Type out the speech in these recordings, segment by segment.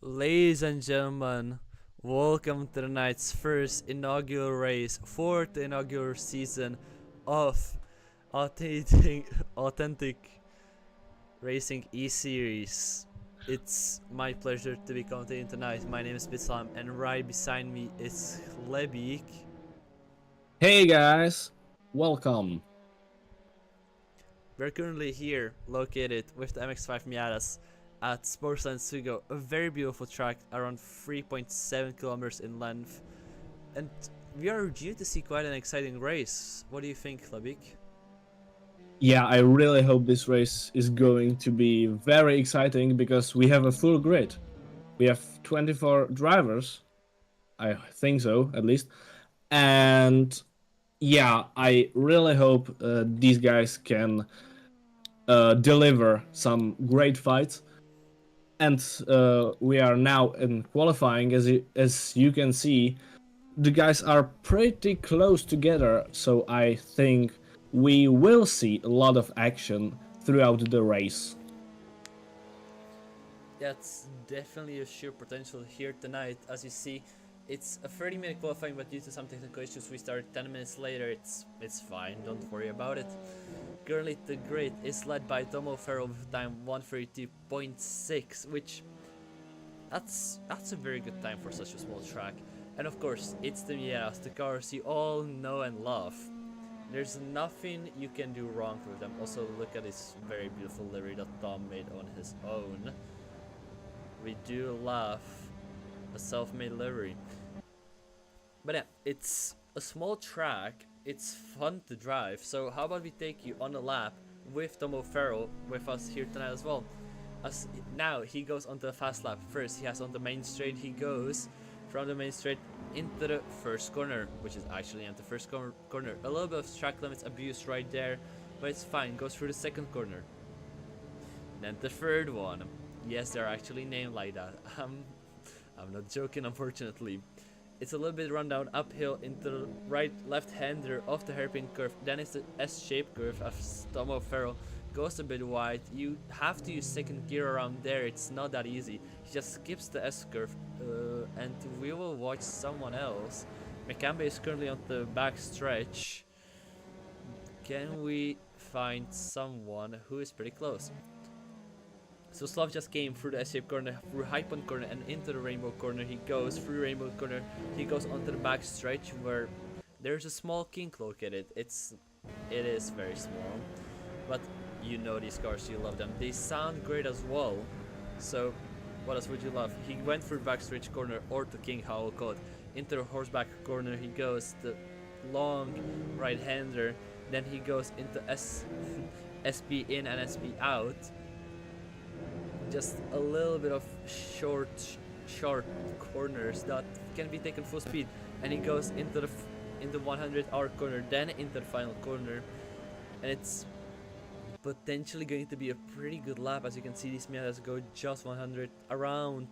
Ladies and gentlemen, welcome to the night's first inaugural race for the inaugural season of authentic racing eSeries. It's my pleasure to be commentating tonight. My name is Bislam, and right beside me is Lebik. Hey guys, welcome. We're currently here, located with the MX5 Miatas at Sportsland Sugo, a very beautiful track around 3.7 kilometers in length, and we are due to see quite an exciting race. What do you think, Labik? Yeah, I really hope this race is going to be very exciting because we have a full grid. We have 24 drivers. I think so, at least. And yeah, I really hope these guys can deliver some great fights. And we are now in qualifying, as you can see, the guys are pretty close together, so I think we will see a lot of action throughout the race. That's definitely a sheer potential here tonight. As you see, it's a 30-minute qualifying, but due to some technical issues, we start 10 minutes later. It's fine, don't worry about it. Currently, the grid is led by Tomo Farrell with time 132.6, which that's a very good time for such a small track. And of course, it's the Miatas, the cars you all know and love. There's nothing you can do wrong with them. Also, look at this very beautiful livery that Tom made on his own. We do love a self-made livery. But yeah, it's a small track. It's fun to drive. So how about we take you on a lap with Tomo Farrell with us here tonight as well. As now he goes on the fast lap first. He has on the main straight. He goes from the main straight into the first corner, which is actually at the first corner. A little bit of track limits abuse right there, but it's fine. Goes through the second corner. Then the third one. Yes, they're actually named like that. I'm not joking, unfortunately. It's a little bit run down uphill into the right left-hander of the hairpin curve. Then it's the S-shaped curve as Tomo Farrell goes a bit wide. You have to use second gear around there. It's not that easy. He just skips the S curve, and we will watch someone else. Mekambe is currently on the back stretch. Can we find someone who is pretty close? So Slav just came through the S-shaped corner, through Hypon corner, and into the rainbow corner. He goes through rainbow corner. He goes onto the back stretch where there's a small kink located. It is very small, but you know these cars, you love them. They sound great as well. So what else would you love? He went through back stretch corner, or the king, how I'll call it. Into the horseback corner he goes, the long right-hander. Then he goes into SP in and SP out. Just a little bit of short corners that can be taken full speed, and he goes into the 100-hour corner, then into the final corner, and it's potentially going to be a pretty good lap. As you can see, these Miatas go just 100, around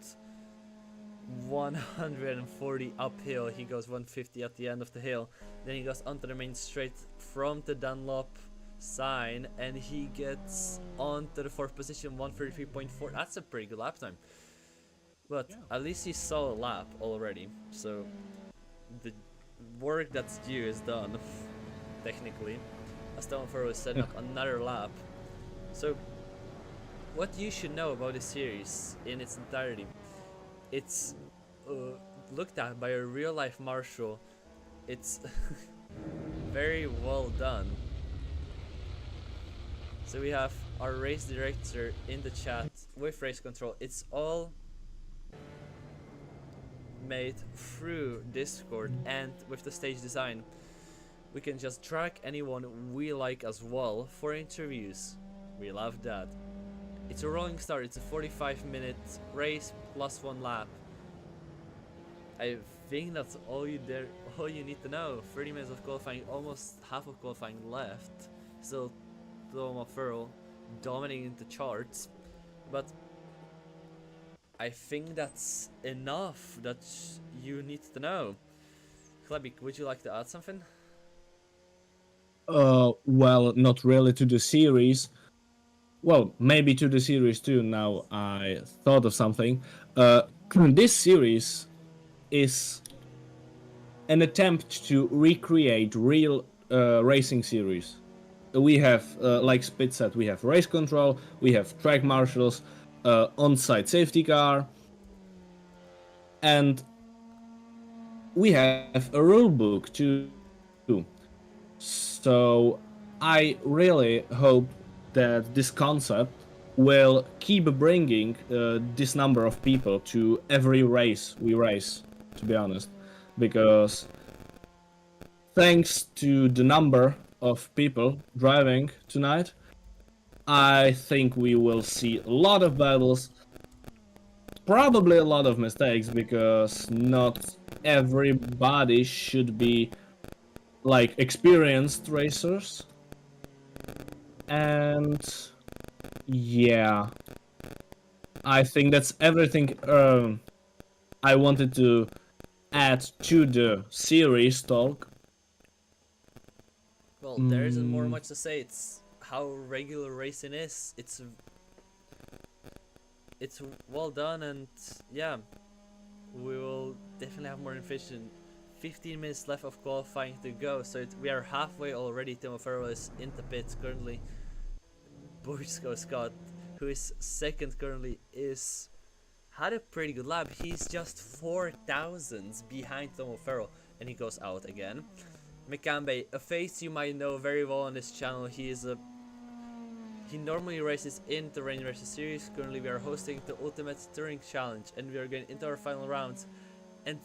140 uphill. He goes 150 at the end of the hill, then he goes onto the main straight from the Dunlop sign, and he gets onto the fourth position, 133.4. That's a pretty good lap time, but at least he saw a lap already, so the work that's due is done. Technically, as Tom Farrell is setting up another lap. So what you should know about this series in its entirety: it's looked at by a real life marshal. It's very well done. So we have our race director in the chat with race control. It's all made through Discord, and with the stage design we can just drag anyone we like as well for interviews. We love that. It's a rolling start. It's a 45-minute race plus one lap. I think that's all you need to know. 30 minutes of qualifying, almost half of qualifying left. Still Tomo Farrell dominating the charts, but I think that's enough that you need to know. Klebik, would you like to add something? Well, not really to the series. Well, maybe to the series too. Now I thought of something. this series is an attempt to recreate real racing series. We have, like Spit said, we have race control, we have track marshals, on-site safety car, and we have a rule book too. So I really hope that this concept will keep bringing this number of people to every race we race, to be honest, because thanks to the number of people driving tonight, I think we will see a lot of battles, probably a lot of mistakes, because not everybody should be like experienced racers. And yeah, I think that's everything I wanted to add to the series talk. Well, there isn't more much to say. It's how regular racing is. It's well done, and yeah, we will definitely have more information. 15 minutes left of qualifying to go, so we are halfway already. Timo Ferro is in the pits currently. Borisco Scott, who is second currently, had a pretty good lap. He's just 4 thousandths behind Tomo Ferro, and he goes out again. Mekambe, a face you might know very well on this channel. He normally races in the Rain Races series. Currently we are hosting the Ultimate Touring Challenge, and we are getting into our final rounds, and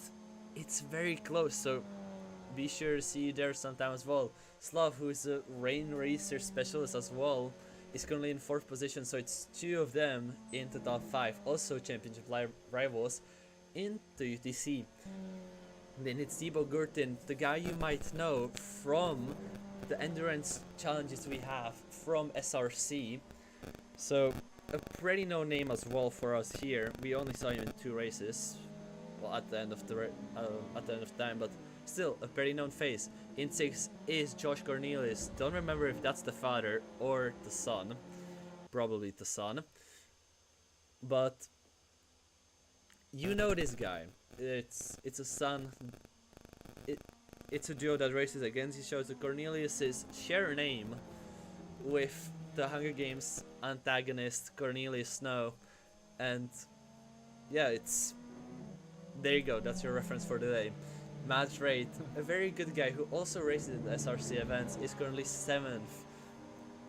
it's very close, so be sure to see you there sometime as well. Slav, who is a Rain Racer specialist as well, is currently in 4th position, so it's 2 of them in the top 5, also championship rivals in the UTC. Then it's Thibaut Gurtin, the guy you might know from the endurance challenges we have from SRC. So a pretty known name as well for us here. We only saw him in 2 races, well, at the end of time, but still a pretty known face. In 6 is Josh Cornelius. Don't remember if that's the father or the son. Probably the son. But you know this guy. It's a son. It's a duo that races against each other. Cornelius's share name with the Hunger Games antagonist Cornelius Snow, and yeah, there you go. That's your reference for today. Matt Rate, a very good guy who also races in the SRC events, is currently 7th.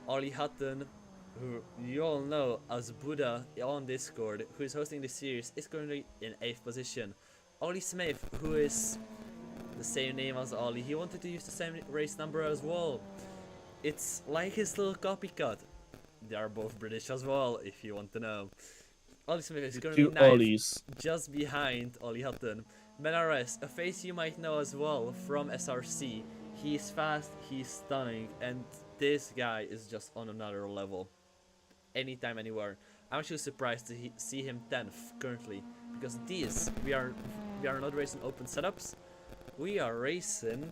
Ollie Hutton, who you all know as Buddha on Discord, who is hosting this series, is currently in 8th position. Ollie Smith, who is the same name as Ollie, he wanted to use the same race number as well. It's like his little copycat. They are both British as well, if you want to know. Ollie Smith is currently 9th, just behind Ollie Hutton. Benares, a face you might know as well from SRC. He's fast, he's stunning, and this guy is just on another level. Anytime, anywhere. I'm actually surprised to see him 10th currently, because we are not racing open setups. We are racing.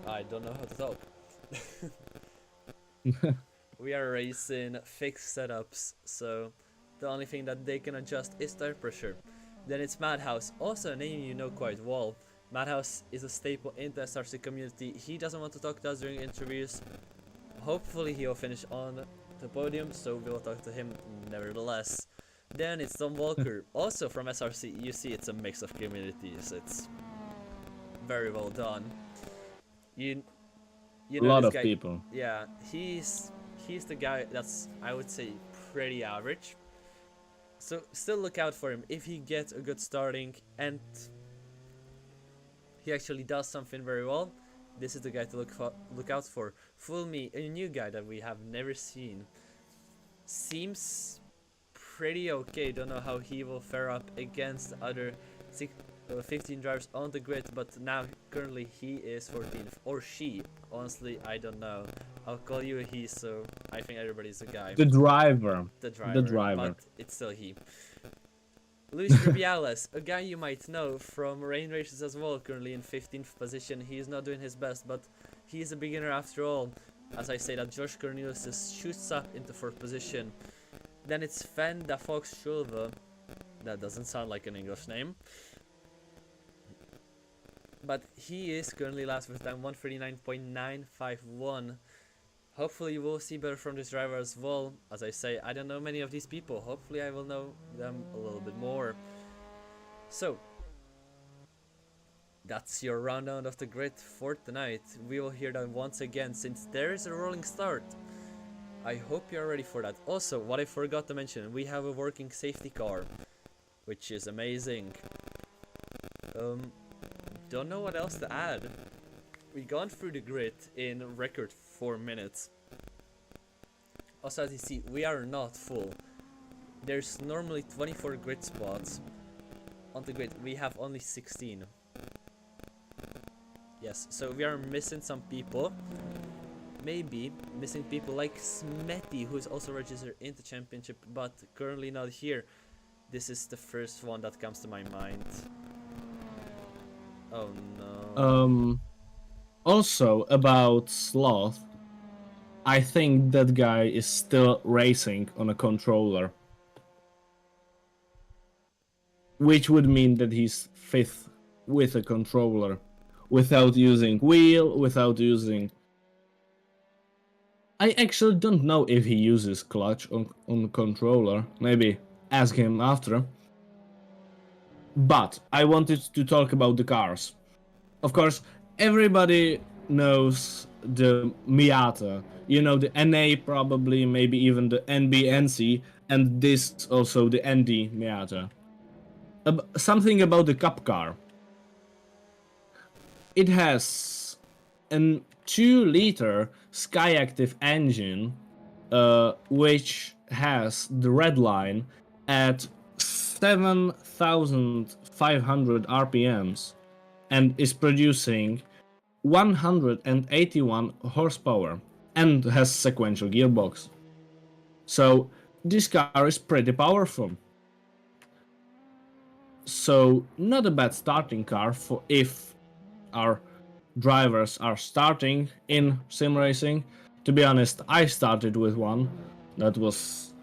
I don't know how to talk. We are racing fixed setups, so the only thing that they can adjust is tire pressure. Then it's Madhouse, also a name you know quite well. Madhouse is a staple in the SRC community. He doesn't want to talk to us during interviews. Hopefully he'll finish on the podium, so we'll talk to him nevertheless. Then it's Tom Walker, also from SRC. You see, it's a mix of communities. It's very well done. You know, a lot this of guy, people. Yeah, he's the guy that's, I would say, pretty average. So still look out for him if he gets a good starting and he actually does something very well. This is the guy to look out for. Fool Me, a new guy that we have never seen. Seems pretty okay. Don't know how he will fare up against other 15 drivers on the grid, but now currently he is 14th, or she. Honestly, I don't know. I'll call you a he, so I think everybody's a guy. The driver. But it's still he. Luis Rubiales, a guy you might know from Rain Races as well, currently in 15th position. He is not doing his best, but he is a beginner after all. As I say that, Josh Cornelius shoots up into 4th position. Then it's Van da Fox Schulve. That doesn't sound like an English name. But he is currently last with time 139.951. Hopefully we'll see better from this driver as well. As I say, I don't know many of these people. Hopefully I will know them a little bit more. So, that's your rundown of the grid for tonight. We will hear that once again since there is a rolling start. I hope you're ready for that. Also, what I forgot to mention, we have a working safety car, which is amazing. Don't know what else to add. We've gone through the grid in record 4 minutes. Also, as you see, we are not full. There's normally 24 grid spots. On the grid, we have only 16. Yes, so we are missing some people. Maybe missing people like Smetty, who is also registered in the championship, but currently not here. This is the first one that comes to my mind. Oh no. Also about Sloth, I think that guy is still racing on a controller, which would mean that he's fifth with a controller, without using wheel, without using. I actually don't know if he uses clutch on the controller. Maybe ask him after. But I wanted to talk about the cars. Of course, everybody knows the Miata. You know, the NA probably, maybe even the NBNC, and this also the ND Miata. Something about the Cup car. It has a 2-liter Skyactiv engine, which has the red line at 7,500 RPMs and is producing 181 horsepower and has sequential gearbox. So this car is pretty powerful. So not a bad starting car for if our drivers are starting in sim racing. To be honest, I started with one. That was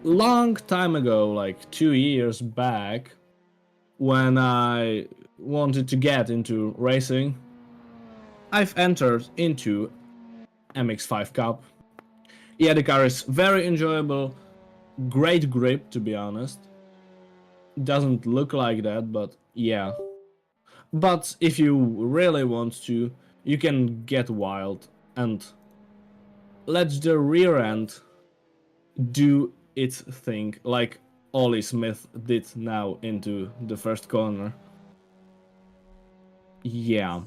long time ago, like 2 years back, when I wanted to get into racing. I've entered into MX5 Cup. Yeah, the car is very enjoyable, great grip, to be honest. Doesn't look like that, but yeah. But if you really want to, you can get wild and let the rear end do its thing, like Ollie Smith did now into the first corner. Yeah.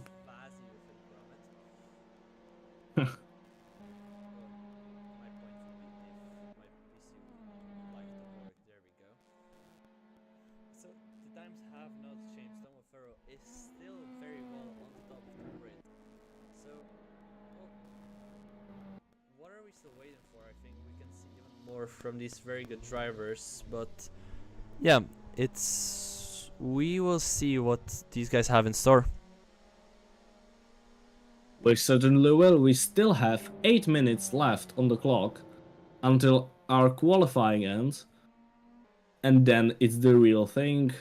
Still waiting for. I think we can see even more from these very good drivers, but yeah, we will see what these guys have in store. We certainly will. We still have 8 minutes left on the clock until our qualifying ends, and then it's the real thing.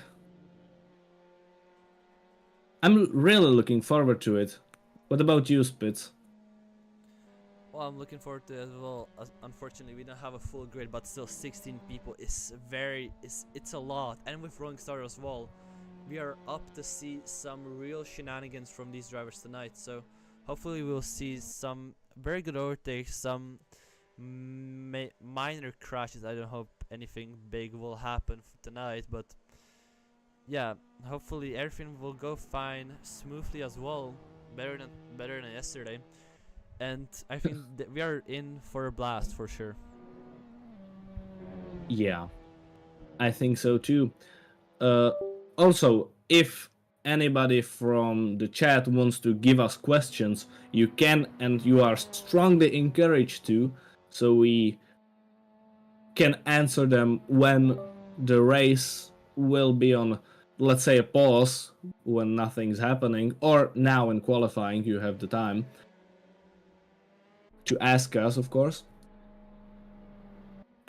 I'm really looking forward to it. What about you, Spitz? Well, I'm looking forward to it as well. Unfortunately, we don't have a full grid, but still 16 people is it's a lot. And with Rolling Star as well, we are up to see some real shenanigans from these drivers tonight. So hopefully we'll see some very good overtakes, some minor crashes. I don't hope anything big will happen tonight, but yeah, hopefully everything will go fine, smoothly as well, better than yesterday. And I think that we are in for a blast for sure. Yeah, I think so too. Also, if anybody from the chat wants to give us questions, you can, and you are strongly encouraged to, so we can answer them when the race will be on, let's say, a pause, when nothing's happening, or now in qualifying you have the time to ask us, of course.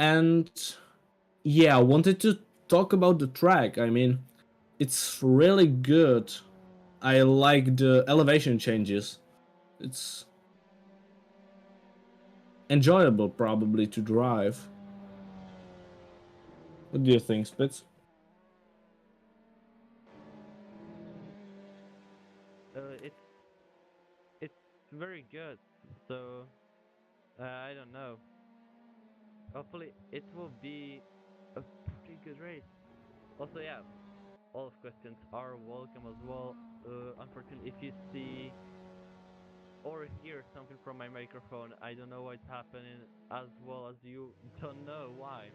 And yeah, I wanted to talk about the track. I mean, it's really good. I like the elevation changes. It's enjoyable probably to drive. What do you think, Spitz? It's very good. So I don't know. Hopefully, it will be a pretty good race. Also, yeah, all of questions are welcome as well. Unfortunately, if you see or hear something from my microphone, I don't know what's happening, as well as you don't know why.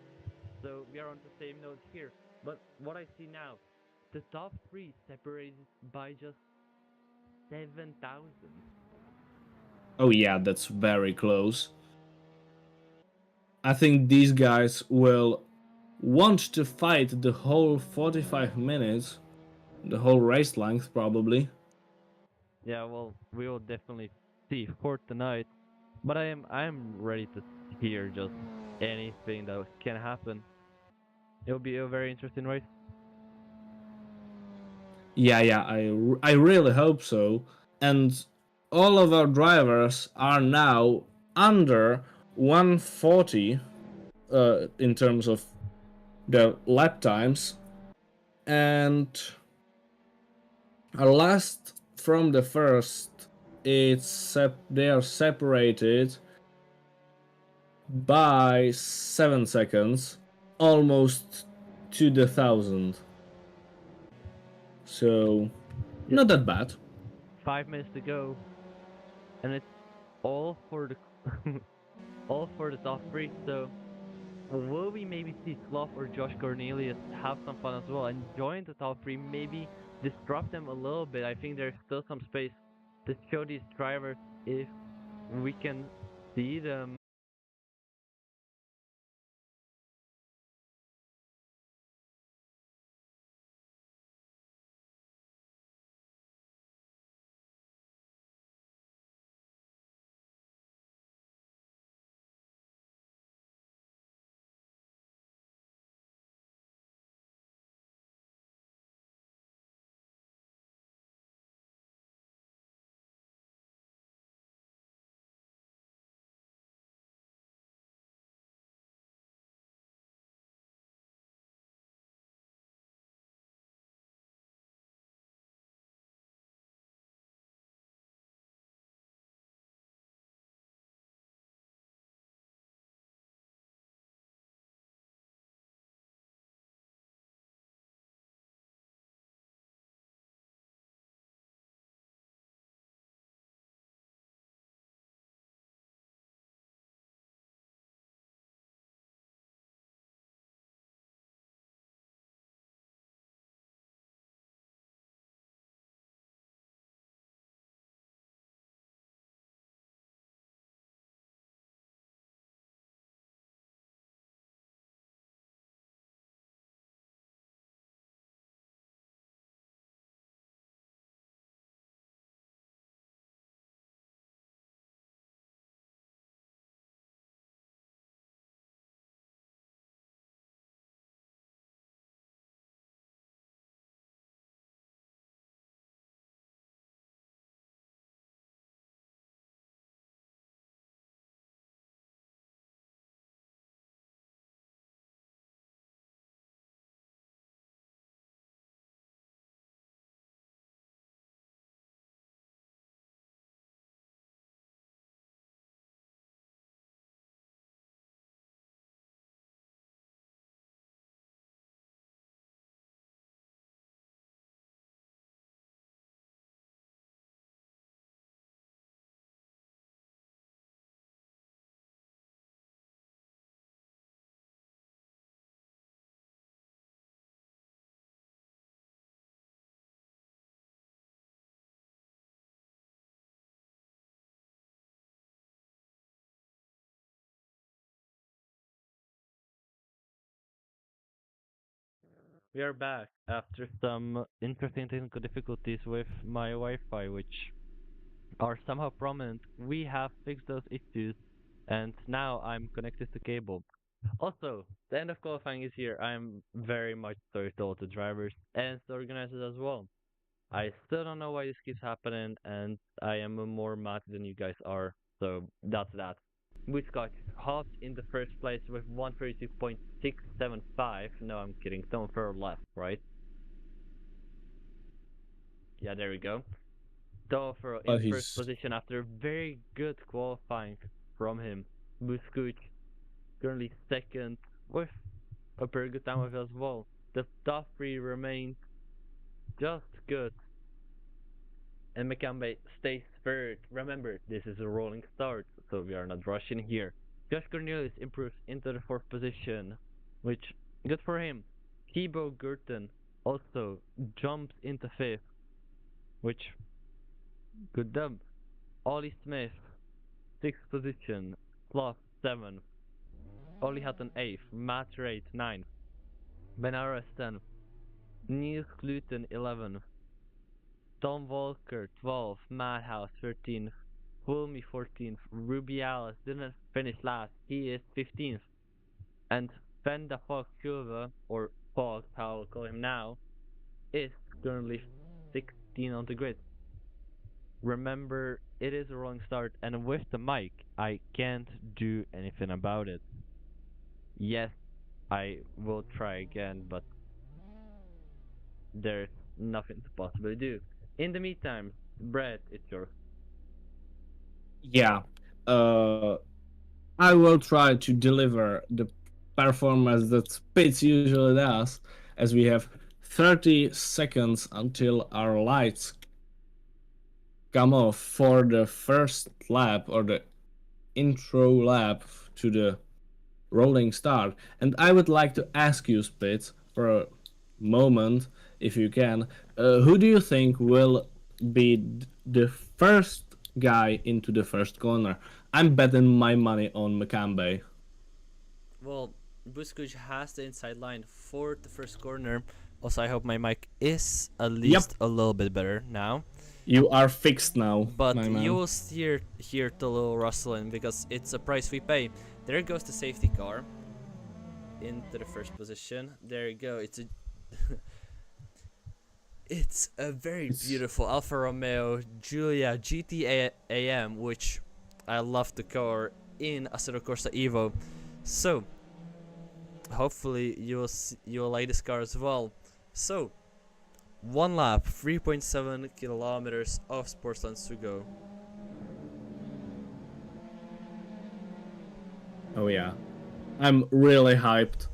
So we are on the same note here. But what I see now, the top three separated by just 7,000. Oh yeah, that's very close. I think these guys will want to fight the whole 45 minutes, the whole race length probably. Yeah, well, we will definitely see for tonight. But I am ready to hear just anything that can happen. It'll be a very interesting race. Yeah, yeah, I really hope so. And all of our drivers are now under 140 in terms of their lap times. And our last from the first, they are separated by 7 seconds, almost to the thousand. So, Just not that bad. 5 minutes to go, and it's all for the all for the top three. So will we maybe see Sloth or Josh Cornelius have some fun as well and join the top three? Maybe disrupt them a little bit. I think there's still some space to show these drivers if we can see them. We are back after some interesting technical difficulties with my Wi-Fi, which are somehow prominent. We have fixed those issues, and now I'm connected to cable. Also, the end of qualifying is here. I'm very much sorry to all the drivers and the organizers as well. I still don't know why this keeps happening, and I am more mad than you guys are. So that's that. Scott hopped in the first place with 132.675. No, I'm kidding. Tom Farrell left, right? Yeah, there we go. Tom Farrell in But first he's position after very good qualifying from him. Buskuch currently second with a very good time of it as well. The top three remain just good. And Mekambe stays third. Remember, this is a rolling start, so we are not rushing here. Josh Cornelius improves into the fourth position, which good for him. Thibaut Gurten also jumps into fifth, which good dub. Ollie Smith, sixth position, plus seventh. Ollie Hutton eighth, Matt Rate ninth, Benares 10th, Niels Gluten 11th, Tom Walker 12th, Madhouse 13th, Fulmy 14th, Rubiales didn't finish last, he is 15th, and Fenda Fox Silva, or Fox, how I'll call him now, is currently 16 on the grid. Remember, it is a rolling start, and with the mic, I can't do anything about it. Yes, I will try again, but there's nothing to possibly do. In the meantime, Brett, it's your. yeah. Uh, I will try to deliver the performance that Spitz usually does, as we have 30 seconds until our lights come off for the first lap or the intro lap to the rolling start. And I would like to ask you, Spitz, for a moment, if you can, who do you think will be the first guy into the first corner? I'm betting my money on Makambe. Well, Buskuj has the inside line for the first corner. Also, I hope my mic is at least a little bit better now. You are fixed now, But my man. you will steer here to little rustling because it's a price we pay. There goes the safety car into the first position. There you go. It's a very beautiful Alfa Romeo Giulia GT AM, which I love the car in Assetto Corsa Evo. So hopefully you'll like this car as well. So one lap, 3.7 kilometers of Sportsland Sugo. Oh yeah, I'm really hyped.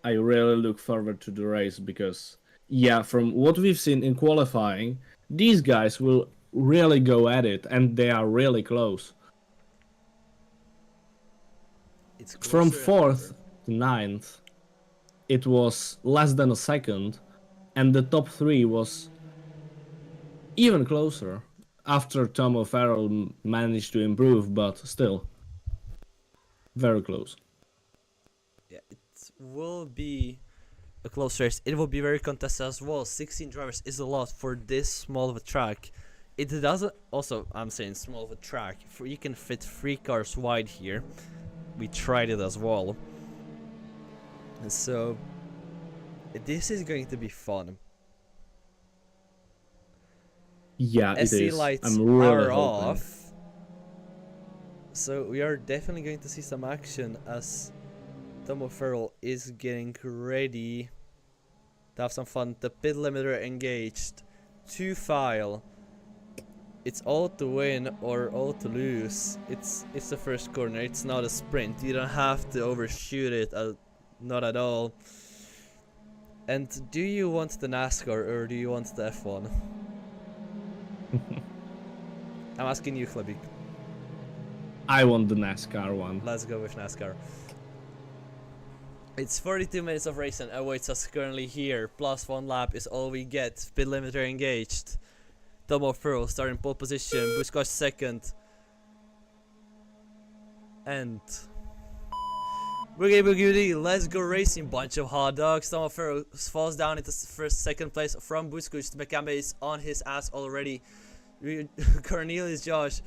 I really look forward to the race because, yeah, from what we've seen in qualifying, these guys will really go at it, and they are really close. It's From closer than 4th ever. to 9th, it was less than a second, and the top 3 was even closer after Tom O'Farrell managed to improve, but still very close. Yeah, it will be a close race. It will be very contested as well. 16 drivers is a lot for this small of a track. It doesn't. Also, I'm saying small of a track. You can fit 3 cars wide here. We tried it as well. And so this is going to be fun. Yeah, it SC is. lights I'm really are hoping. off. So we are definitely going to see some action as Tom O'Farrell is getting ready to have some fun. The pit limiter engaged. To file. It's all to win or all to lose. It's the first corner. It's not a sprint. You don't have to overshoot it. Not at all. And do you want the NASCAR or do you want the F1? I'm asking you, Klebik. I want the NASCAR one. Let's go with NASCAR. It's 42 minutes of racing awaits us currently here. Plus 1 lap is all we get. Pit limiter engaged. Tom O'Farrell starting pole position. Busquets second. And Boogie Boogie, let's go racing, bunch of hot dogs. Tom O'Farrell falls down into second place from Busquets. Mekambe is on his ass already. Cornelius Josh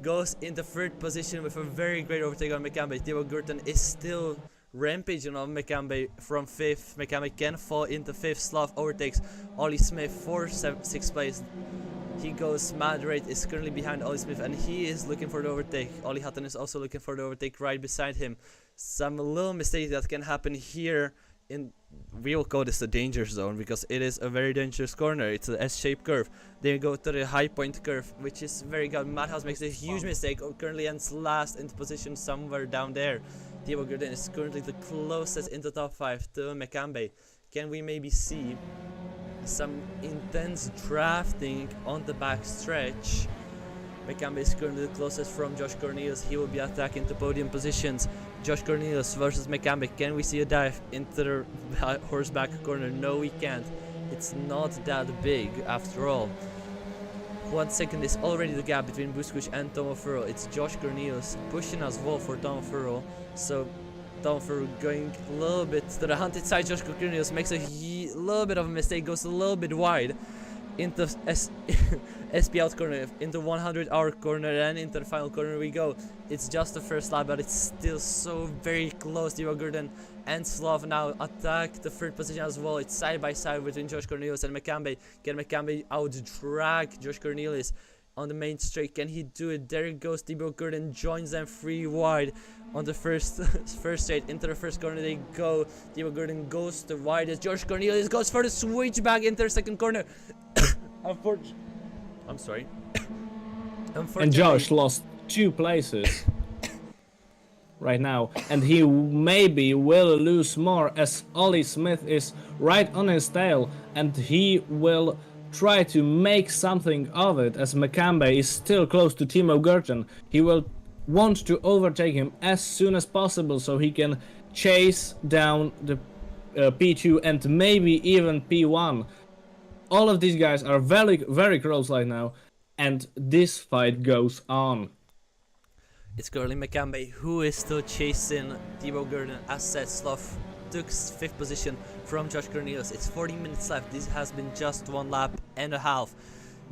goes into 3rd position with a very great overtake on Mekambe. Thibaut Gurton is still rampaging on Mekambe from 5th. Mekambe can fall into 5th. Slav overtakes Ollie Smith for 6th place. He goes mad rate, is currently behind Ollie Smith, and he is looking for the overtake. Ollie Hutton is also looking for the overtake right beside him. Some little mistakes that can happen here in, we will call this the danger zone because it is a very dangerous corner. It's an S-shaped curve. Then you go to the high point curve, which is very good. Madhouse makes a huge mistake, currently ends last in position somewhere down there. Thibaut Gurton is currently the closest in the top 5 to Mekambe. Can we maybe see some intense drafting on the back stretch? Mekambe is currently the closest from Josh Cornelius. He will be attacking the podium positions. Josh Cornelius versus Mekambe. Can we see a dive into the horseback corner? No, we can't. It's not that big after all. 1 second is already the gap between Buskush and Tomo Furrow. It's Josh Cornelius pushing as well for Tomo Furrow. So Tomo Furrow going a little bit to the hunted side. Josh Cornelius makes a little bit of a mistake, goes a little bit wide into SP out corner, into 100-hour corner, and into the final corner we go. It's just the first lap, but it's still so very close. Thibaut Gurton and Slav now attack the 3rd position as well. It's side by side between Josh Cornelius and Mekambe. Can Mekambe out drag Josh Cornelius on the main straight? Can he do it? There goes Thibaut Gurton, joins them 3 wide on the first straight. Into the 1st corner they go. Thibaut Gurton goes the widest. Josh Cornelius goes for the switchback into the 2nd corner. I'm sorry. And Josh lost 2 places right now, and he maybe will lose more as Ollie Smith is right on his tail, and he will try to make something of it as Mekambe is still close to Thibaut Gurton. He will want to overtake him as soon as possible so he can chase down the P2 and maybe even P1. All of these guys are very close right now, and this fight goes on. It's currently Mekambe who is still chasing Thibaut Gurton. As said, Slav took 5th position from Josh Cornelius. It's 40 minutes left. This has been just 1 lap and a half.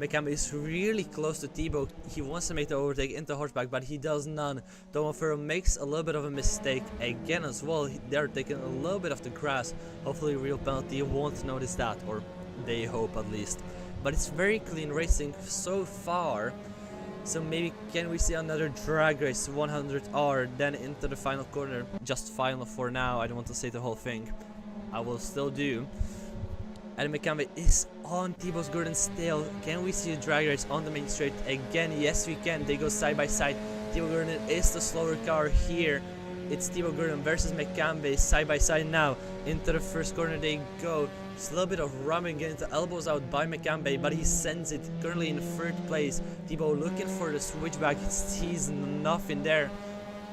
Mekambe is really close to Thibaut. He wants to make the overtake into horseback, but he does none. Tomo Furrow makes a little bit of a mistake again as well. They're taking a little bit of the grass. Hopefully real penalty won't notice that, or they hope at least. But it's very clean racing so far. So maybe can we see another drag race 100R then into the final corner. Just final for now. I don't want to say the whole thing. I will still do. And Mekambe is on Thibaut Gurton's tail. Can we see a drag race on the main straight again? Yes, we can. They go side by side. Thibaut Gurton is the slower car here. It's Thibaut Gurton versus Mekambe side by side now. Into the 1st corner they go. Just a little bit of ramming, getting the elbows out by Mekambe, but he sends it currently in 3rd place. Thibaut looking for the switchback. He's nothing there.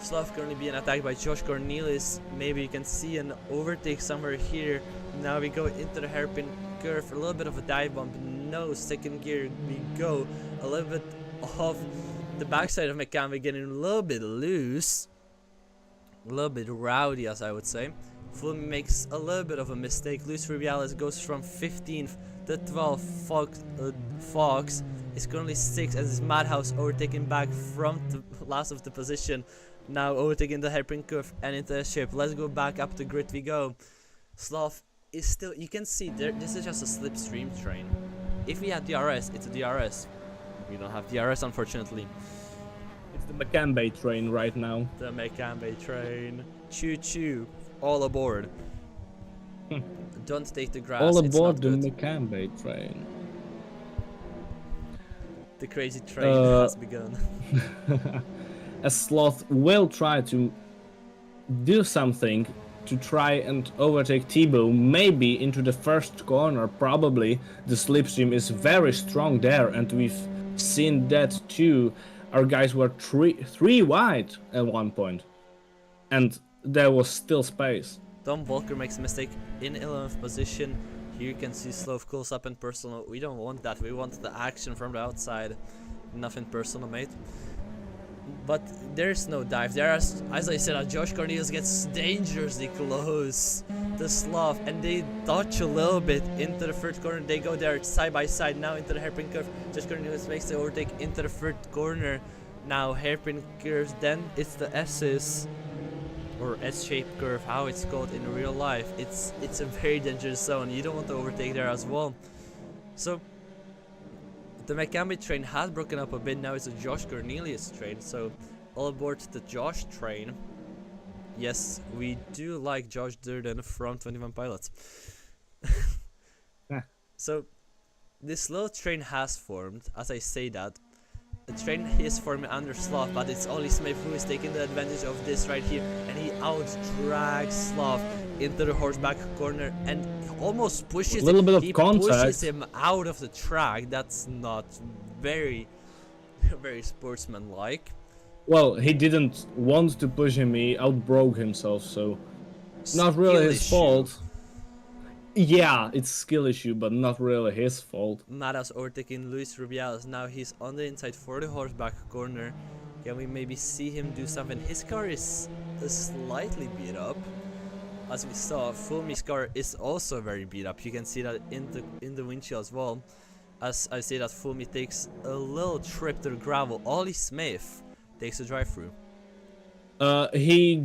Slav currently being attacked by Josh Cornelius. Maybe you can see an overtake somewhere here. Now we go into the hairpin curve. A little bit of a dive bump. No, 2nd gear we go. A little bit off the backside of Mekambe, getting a little bit loose. A little bit rowdy, as I would say. Fulmi makes a little bit of a mistake. Luis Rubiales goes from 15th to 12th. Fox is currently 6th as his Madhouse overtaken back from the last of the position. Now overtaking the hairpin curve and into the shape. Let's go back up the grid we go. Slav is still, you can see there, this is just a slipstream train. If we had DRS, it's a DRS. We don't have DRS unfortunately. It's the Mekambe train right now. The Mekambe train. Choo choo. All aboard. Don't take the grass. All it's aboard not the good. Mekambe train. The crazy train has begun. A Sloth will try to do something to try and overtake Thibaut, maybe into the 1st corner. Probably the slipstream is very strong there, and we've seen that too. Our guys were three wide at one point, and there was still space. Tom Volker makes a mistake in 11th position. Here you can see Slov close up and personal. We don't want that. We want the action from the outside. Nothing personal, mate. But there's no dive. There is, as I said, Josh Cornelius gets dangerously close the Slav, and they dodge a little bit into the third corner. They go there side by side now into the hairpin curve. Josh Cornelius makes the overtake into the third corner. Now hairpin curves, then it's the S's, or S-shaped curve, how it's called in real life. It's a very dangerous zone. You don't want to overtake there as well. So the McCambie train has broken up a bit. Now it's a Josh Cornelius train. So all aboard the Josh train. Yes, we do like Josh Durden from 21 Pilots. Yeah. So this little train has formed. As I say that, the train is forming under Slav, but it's only Smith who is taking the advantage of this right here, and he out-drags Slav into the horseback corner and almost pushes A little bit of he contact. pushes him out of the track. That's not very sportsmanlike. Well, he didn't want to push him, he outbroke himself, so not really Skill his issue. fault. Yeah, it's skill issue, but not really his fault. Madas overtaking Luis Rubiales. Now he's on the inside for the horseback corner. Can we maybe see him do something? His car is slightly beat up. As we saw, Fulmi's car is also very beat up. You can see that in the windshield as well. As I say that, Fulmi takes a little trip to the gravel. Ollie Smith takes a drive-through. He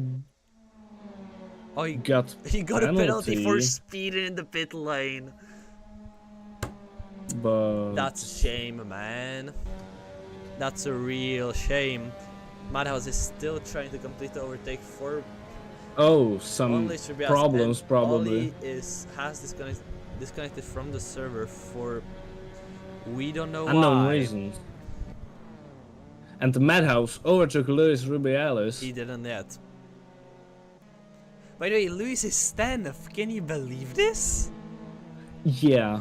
Oh, he got a penalty for speeding in the pit lane. but That's a shame, man. That's a real shame. Madhouse is still trying to complete the overtake for some only Rubiales, problems and probably. Ollie has disconnected from the server for we don't know Unknown why. reasons. And the Madhouse overtook Luis Rubiales. He didn't yet. By the way, Luis is 10th. Can you believe this? Yeah,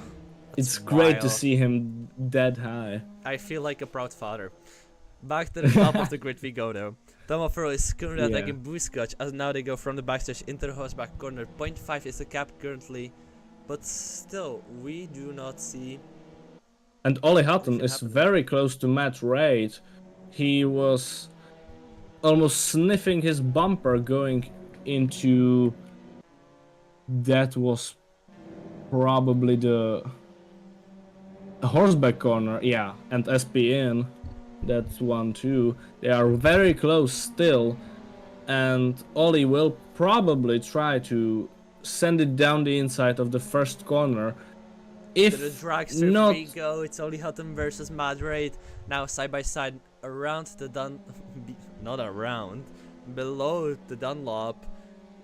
it's great to wild. see him that high. I feel like a proud father. Back to the top of the grid we go though. Tomo Furrow is currently Yeah. attacking Buscach as now they go from the backstage into the horseback corner. 0.5 is the cap currently, but still we do not see. And Ollie Hutton Anything is happening? very close to Matt Reid. He was almost sniffing his bumper going into... That was probably the horseback corner, yeah, and SPN, that's one too. They are very close still, and Ollie will probably try to send it down the inside of the first corner. To If the dragster not, we go. It's Ollie Hutton versus Madrid. Now side by side around the not around, below the Dunlop.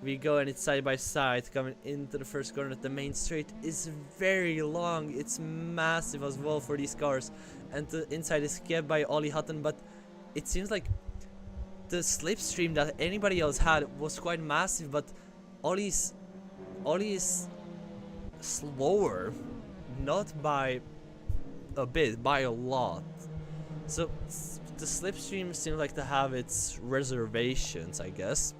We go and it's side by side coming into the first corner. The main straight is very long. It's massive as well for these cars. And the inside is kept by Ollie Hutton, but it seems like the slipstream that anybody else had was quite massive, but Ollie is slower, not by a bit, by a lot. So the slipstream seems like to have its reservations, I guess.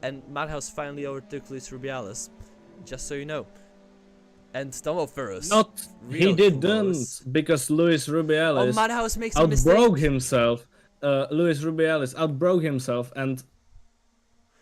And Madhouse finally overtook Luis Rubiales, just so you know. And Tomo Furrow. not he real didn't, close. because Luis Oh, Rubiales Madhouse makes a mistake. outbroke himself. Luis Rubiales outbroke himself and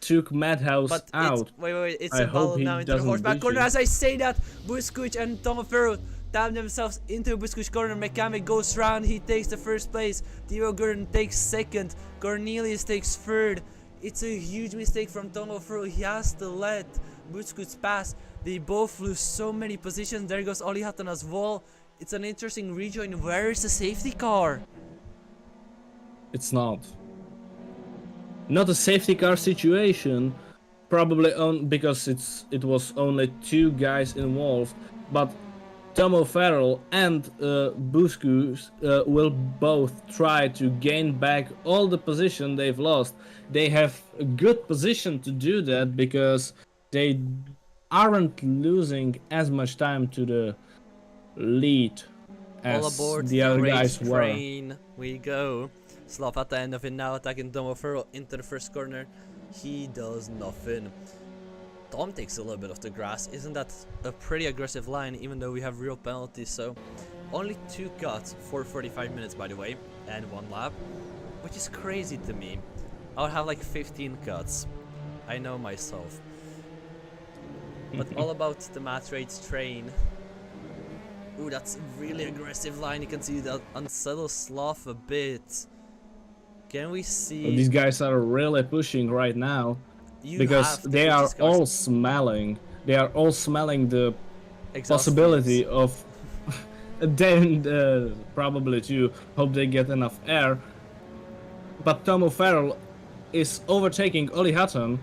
took Madhouse But out. wait, it's I a hope ball he now into the doesn't horseback beat corner. you. As I say that, Buskuc and Tomo Furrow tap themselves into Buskuc corner. Mechanic goes round, he takes the first place. Theo Gordon takes second. Cornelius takes third. It's a huge mistake from Tomo Furrow. He has to let Buskuc pass. They both lose so many positions. There goes Ollie Hutton as well. It's an interesting rejoin. Where is the safety car? It's not a safety car situation, probably because it was only two guys involved, but Tomo Farrell and Buskus will both try to gain back all the position they've lost. They have a good position to do that because they aren't losing as much time to the lead All as aboard the other great guys were. train we go. Slav at the end of it now attacking Tomo Furrow into the first corner. He does nothing. Tom takes a little bit of the grass. Isn't that a pretty aggressive line, even though we have real penalties? So only 2 cuts for 45 minutes, by the way, and 1 lap, which is crazy to me. I would have like 15 cuts. I know myself. But all about the mat rates train. Ooh, that's a really aggressive line. You can see that unsettle Slav a bit. Can we see? These guys are really pushing right now You because have to they push are these cars. all smelling. They are all smelling the Exhaust possibility fumes. of then probably to hope they get enough air. But Tom O'Farrell is overtaking Ollie Hutton.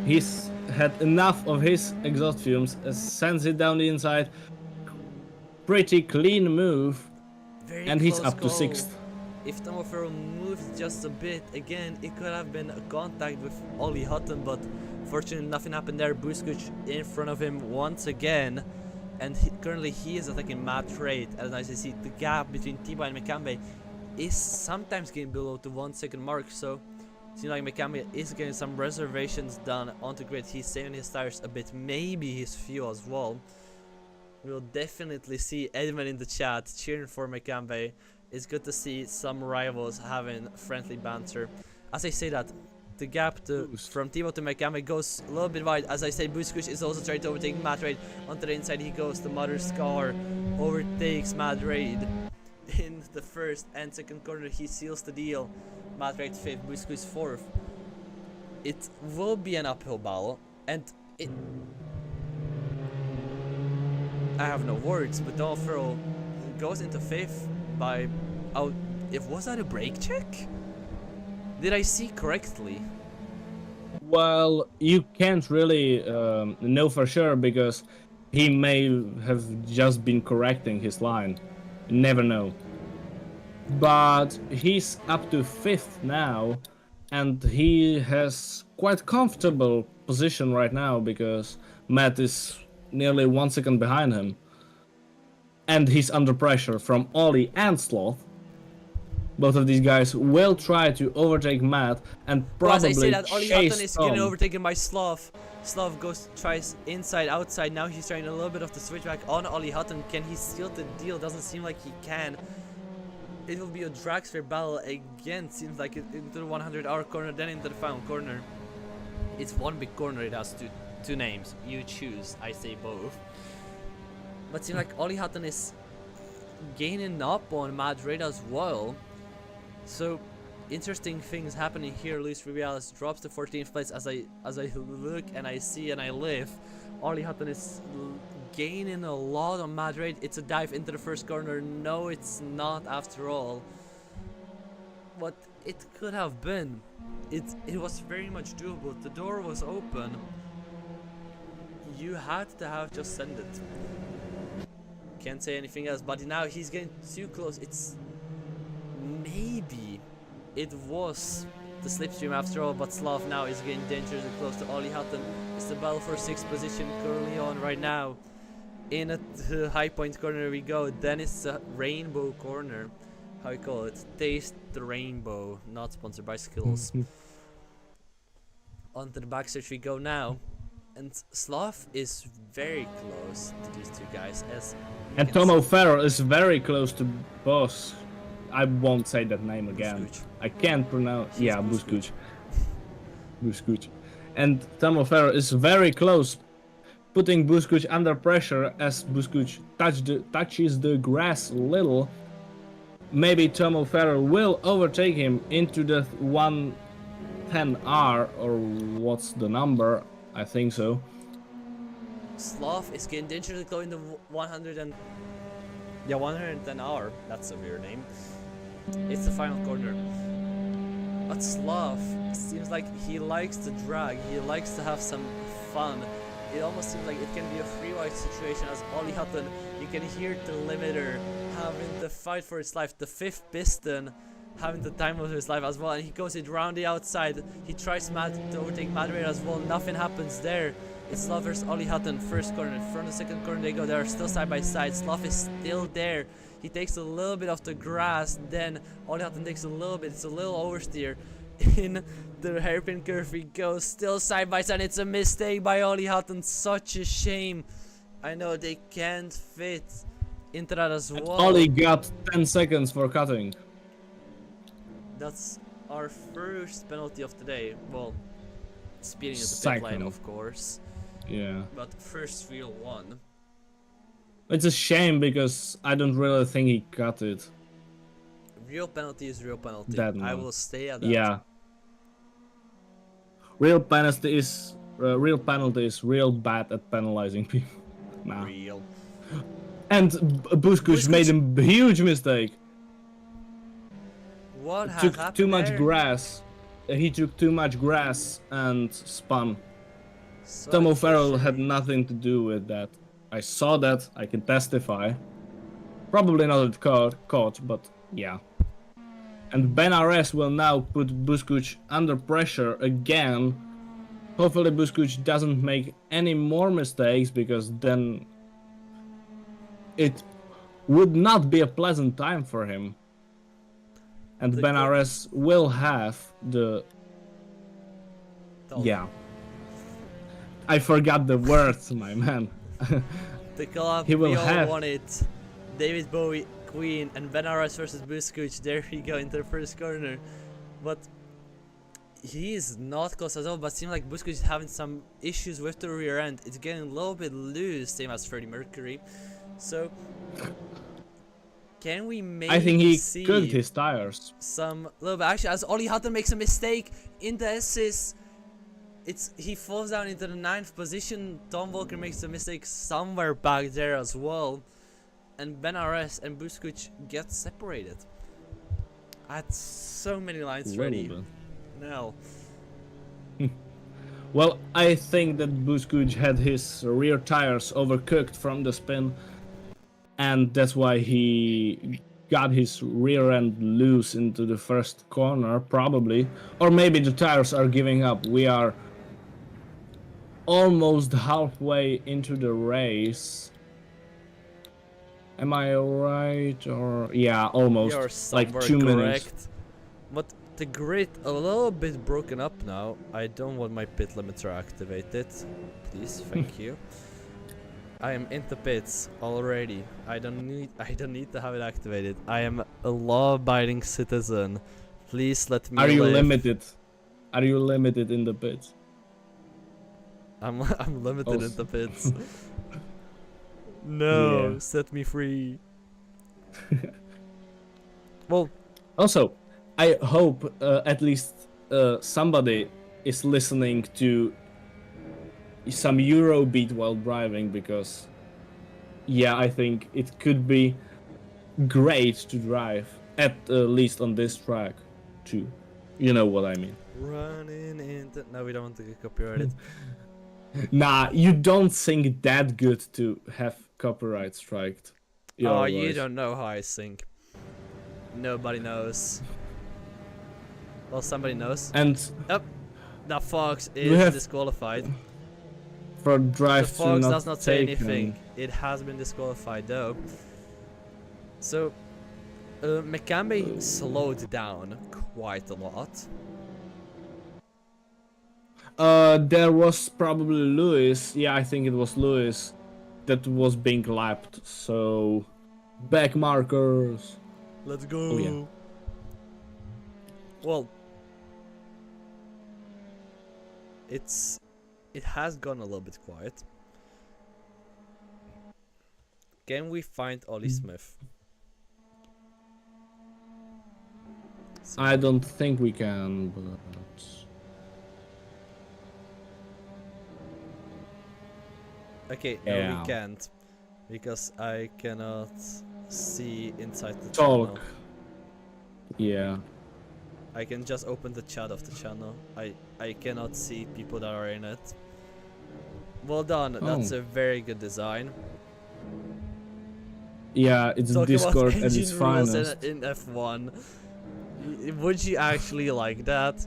He's had enough of his exhaust fumes, sends it down the inside. Pretty clean move, Very and he's close up to call. 6th. If Tom O'Farrell moved just a bit, again, it could have been a contact with Ollie Hutton, but fortunately nothing happened there. Buskuc in front of him once again, and currently he is attacking Matt Rate. And as you see, the gap between Tiba and Mekambe is sometimes getting below the 1 second mark, so it seems like Mekambe is getting some reservations done onto grid. He's saving his tires a bit, maybe his fuel as well. We'll definitely see Edmund in the chat cheering for Mekambe. It's good to see some rivals having friendly banter. As I say that, the gap from Tibo to Mekambe goes a little bit wide. As I say, Buskuc is also trying to overtake Mad Raid. Onto the inside he goes. The Mother Scar overtakes Mad Raid. In the first and second corner he seals the deal. Mad Raid 5th, Buskuc 4th. It will be an uphill battle, and it... I have no words, but Tom O'Farrell goes into 5th by... Oh, was that a brake check? Did I see correctly? Well, you can't really know for sure because he may have just been correcting his line. Never know. But he's up to 5th now, and he has quite comfortable position right now because Matt is nearly 1 second behind him. And he's under pressure from Ollie and Sloth. Both of these guys will try to overtake Matt and probably as I say that, Ollie Hutton is Tom. getting overtaken by Slav. Slav tries inside, outside. Now he's trying a little bit of the switchback on Ollie Hutton. Can he seal the deal? Doesn't seem like he can. It will be a dragster battle again. Seems like it into the 100-hour corner, then into the final corner. It's one big corner. It has two names. You choose. I say both. But seems like Ollie Hutton is gaining up on Madrid as well. So interesting things happening here. Luis Rubiales drops to 14th place. As I look and I see and I live, Ollie Hutton is gaining a lot on Madrid. It's a dive into the first corner. No, it's not after all. But it could have been. It was very much doable. The door was open. You had to have just sent it. Can't say anything else, but now he's getting too close. It's maybe it was the slipstream after all, but Slav now is getting dangerously close to Ollie Hutton. It's the battle for 6th position currently on right now. In at the high point corner we go. Then it's a rainbow corner. How we call it? Taste the rainbow. Not sponsored by Skittles. Onto the backstretch we go now. And Slav is very close to these two guys. And Tom O'Farrell is very close to Boss. I won't say that name again. Buskuc. I can't pronounce. He's Yeah, Buskuc. Buskuc. And Tom O'Farrell is very close, putting Buskuc under pressure as Buskuc touches the grass a little. Maybe Tom O'Farrell will overtake him into the 110R, or what's the number? I think so. Slav is getting dangerously close in the 110R. That's a weird name. It's the final corner. But Slav seems like he likes to drag. He likes to have some fun. It almost seems like it can be a free ride situation as Ollie Hutton. You can hear the limiter having to fight for his life. The 5th piston having the time of his life as well, and he goes it round the outside. He tries to overtake Madrid as well. Nothing happens there. It's Slav versus Ollie Hutton, first corner. From the second corner they go. They are still side by side. Slav is still there. He takes a little bit of the grass. Then Ollie Hutton takes a little bit. It's a little oversteer. In the hairpin curve he goes. Still side by side. It's a mistake by Ollie Hutton. Such a shame. I know they can't fit into that as well. Ollie got 10 seconds for cutting. That's our first penalty of the day. Well, speeding at the pit lane, of course. Yeah. But first real one. It's a shame because I don't really think he got it Real penalty is real penalty. that I much. will stay at that. Yeah. Real penalty is real bad at penalizing people. Nah. Real. And Buskuc made a huge mistake. What has Took happened too much there? grass. He took too much grass and spun. So Tom O'Farrell had unfortunately- nothing to do with that. I saw that. I can testify. Probably not at court, but yeah. And Ben RS will now put Buskuc under pressure again. Hopefully Buskuc doesn't make any more mistakes, because then it would not be a pleasant time for him. And The Ben go- RS will have the... Tell Yeah. I forgot the words, my man. The club, He will we all have- want it. David Bowie, Queen, and Benares versus Buskuc. There we go into the first corner. But he is not close at all. But seems like Buskuc is having some issues with the rear end. It's getting a little bit loose, same as Freddie Mercury. So can we maybe I think he see cooked his tires. some little bit? Actually, as Ollie Hutton makes a mistake in the assist. He falls down into the 9th position. Tom Walker makes a mistake somewhere back there as well. And Ben RS and Buskuc get separated. I had so many lines ready. No. Well, I think that Buskuc had his rear tires overcooked from the spin, and that's why he got his rear end loose into the first corner, probably. Or maybe the tires are giving up. We are almost halfway into the race. Am I right? Or yeah, almost. You're Like somewhere 2 minutes. correct. But the grid a little bit broken up now. I don't want my pit limiter activated. Please, thank you. I am in the pits already. I don't need to have it activated. I am a law-abiding citizen. Please let me Are you live. limited? Are you limited in the pits? I'm limited in Also- the pits. No, Yeah. set me free. Well, Also, I hope at least somebody is listening to some Eurobeat while driving, because yeah, I think it could be great to drive, at least on this track too. You know what I mean. running into... No, we don't want to get copyrighted. Nah, you don't sing that good to have copyright striked. Oh, Your you voice. don't know how I sing. Nobody knows. Well, somebody knows. And The Fox We is have- disqualified. for The drive to Fox not does not say taken. anything. It has been disqualified though. So, McCambay slowed down quite a lot. There was probably Lewis. Yeah, I think it was Lewis that was being lapped. So, back markers. Let's go. Oh, yeah. Well, it has gone a little bit quiet. Can we find Ollie Smith? I don't think we can, but Okay, no, Yeah. we can't, because I cannot see inside the talk. channel. Yeah. I can just open the chat of the channel. I cannot see people that are in it. Well done. That's Oh. a very good design. Yeah, it's Talk Discord about at its engine rules finest. in F1. Would you actually like that?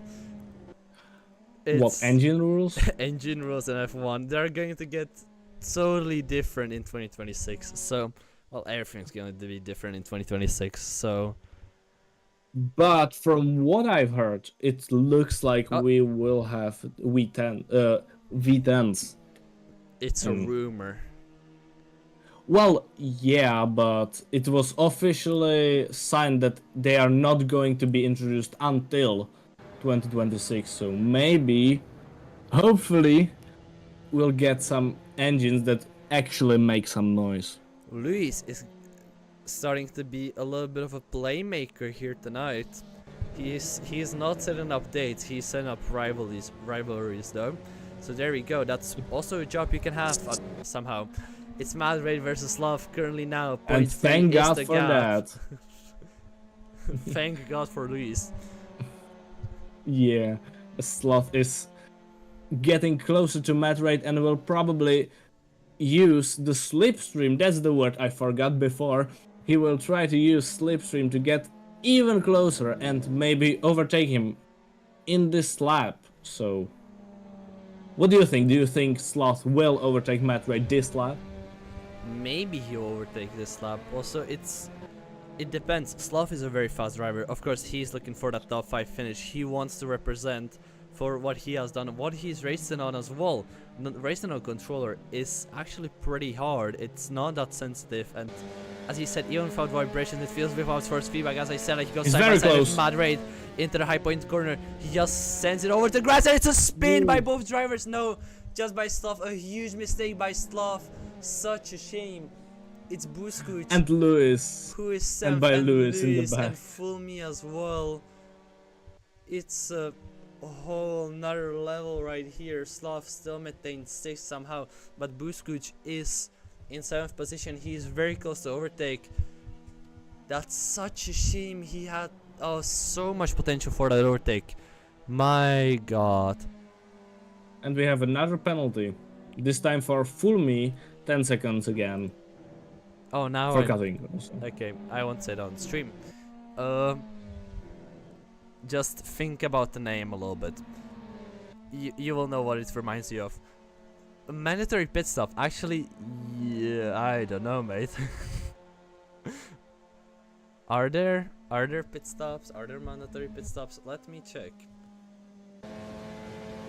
What, engine rules? engine rules in F1? They're going to get totally different in 2026. So, well, everything's going to be different in 2026. So, But from what I've heard, it looks like Oh. we will have V10s. it's a Mm. rumor. Well, yeah, but it was officially signed that they are not going to be introduced until 2026. So maybe, hopefully, will get some engines that actually make some noise. Luis is starting to be a little bit of a playmaker here tonight. He is not setting up dates, he's setting up rivalries though. So there we go, that's also a job you can have somehow. It's Madrid versus Love currently now. And thank God for that. Thank God for Luis. Yeah, Sloth is getting closer to mat rate and will probably use the slipstream. That's the word I forgot before. He will try to use slipstream to get even closer and maybe overtake him in this lap. So, what do you think? Do you think Sloth will overtake mat rate this lap? Maybe he'll overtake this lap. Also, it depends. Sloth is a very fast driver. Of course, he's looking for that top 5 finish. He wants to represent for what he has done, what he's racing on as well. Racing on controller is actually pretty hard. It's not that sensitive, and as he said, even without vibrations, it feels without force feedback. As I said, like he goes side by side with Mad Raid into the high point corner. He just sends it over the grass, and it's a spin by both drivers. No, just by Sloth. A huge mistake by Sloth. Such a shame. It's Buskuch and Lewis, who is 7th, and by Lewis in the back, and Fulmi as well. It's a whole another level right here. Sloth still maintains 6th somehow, but Buskuch is in 7th position. He is very close to overtake. That's such a shame. He had so much potential for that overtake. My God. And we have another penalty. This time for Fulmi, 10 seconds again. Oh, now for cutting. Okay, I won't say that on stream. Just think about the name a little bit. You will know what it reminds you of. A mandatory pit stop. Actually, yeah, I don't know, mate. Are there pit stops? Are there mandatory pit stops? Let me check.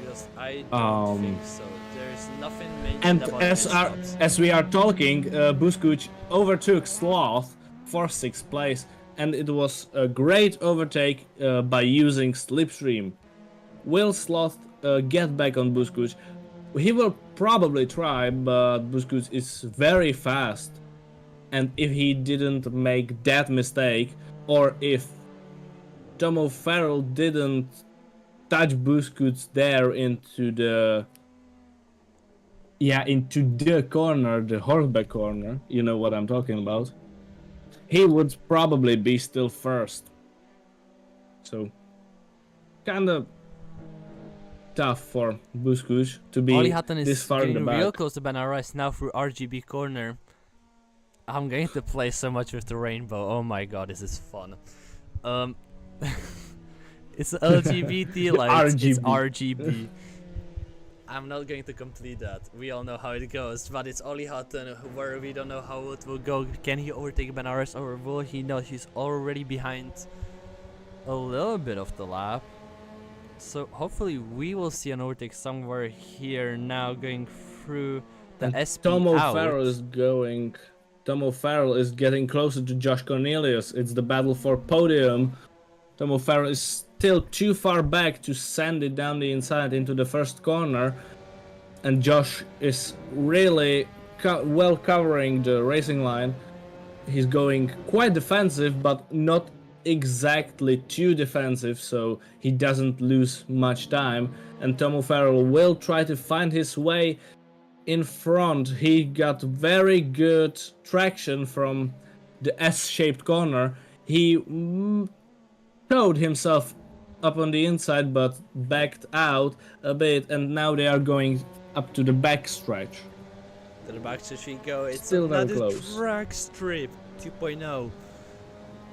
Because I don't think so. There's nothing mentioned about pit stops. As we are talking, Buskuch overtook Sloth for 6th place, and it was a great overtake by using slipstream. Will Sloth get back on Buskuch? He will probably try, but Buskuch is very fast, and if he didn't make that mistake, or if Tomo Farrell didn't touch Buskuch there into the corner, the horseback corner, you know what I'm talking about, he would probably be still first. So, kinda tough for Buskuch to be this far in the back. Real close to Benares now through RGB corner. I'm going to play so much with the rainbow. Oh my God, this is fun. It's LGBT lights. RGB. It's RGB. I'm not going to complete that. We all know how it goes, but it's only Hutton where we don't know how it will go. Can he overtake Benares, or will he not? He's already behind a little bit of the lap. So hopefully we will see an overtake somewhere here now, going through the and SP out. Tomo Farrell is getting closer to Josh Cornelius. It's the battle for podium. Tomo Farrell is still too far back to send it down the inside into the first corner, and Josh is really well covering the racing line. He's going quite defensive, but not exactly too defensive, so he doesn't lose much time, and Tomo Farrell will try to find his way in front. He got very good traction from the S-shaped corner. He showed himself up on the inside, but backed out a bit, and now they are going up to the back stretch. To the back stretch we go. It's still very another close. drag strip 2.0.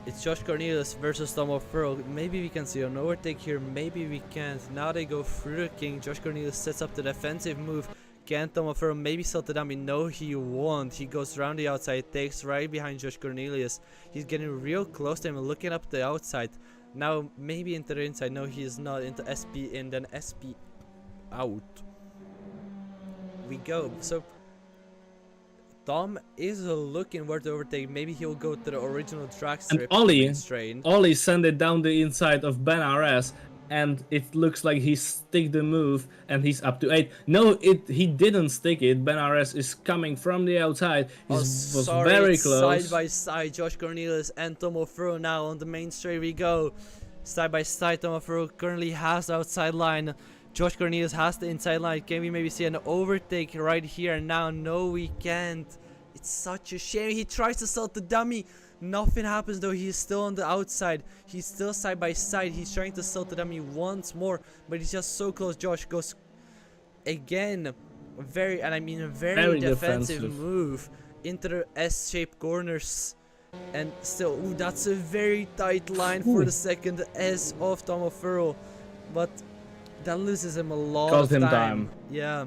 It's Josh Cornelius versus Tomo Farrell. Maybe we can see an overtake here, maybe we can't. Now they go through the king. Josh Cornelius sets up the defensive move. Can Tomo Farrell maybe sell to dummy? No, he won't. He goes around the outside, takes right behind Josh Cornelius. He's getting real close to him, looking up the outside. Now maybe into the inside. No, he is not. Into SP in, then SP out. We go. So Tom is looking where to overtake. Maybe he'll go to the original track strip. And Ollie sent it down the inside of Ben RS. and it looks like he stick the move and he's up to 8. No, he didn't stick it. Ben RS is coming from the outside. He Oh, was sorry, very it's close. side by side. Josh Cornelius and Tomo Furo now on the main straight we go. Side by side, Tomo Furo currently has the outside line. Josh Cornelius has the inside line. Can we maybe see an overtake right here and now? No, we can't. It's such a shame. He tries to sell the dummy. Nothing happens though. He's still on the outside. He's still side by side. He's trying to sell the dummy once more, but he's just so close. Josh goes again. A very defensive move into the S-shaped corners. And still, ooh, that's a very tight line for the second S of Tomo Furo. But that loses him a lot of time. Yeah,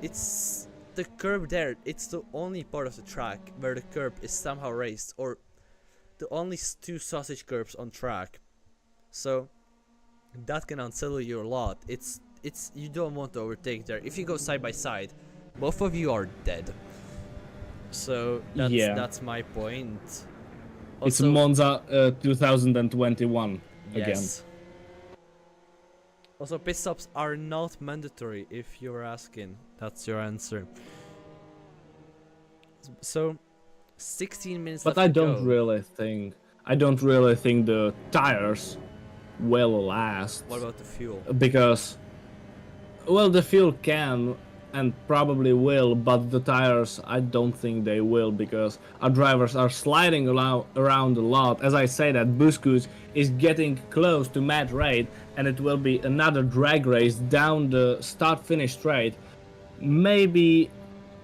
it's the curb there. It's the only part of the track where the curb is somehow raised, or the only 2 sausage curbs on track. So that can unsettle you a lot. It's you don't want to overtake there. If you go side by side, both of you are dead. So that's my point. Also, it's Monza 2021 again. Yes. Also, pit stops are not mandatory, if you're asking. That's your answer. So, 16 minutes left But I to don't go. really think the tires will last. What about the fuel? Because, well, the fuel can and probably will, but the tires, I don't think they will, because our drivers are sliding around a lot. As I say that, Busquets is getting close to Matt Raid, and it will be another drag race down the start-finish straight. Maybe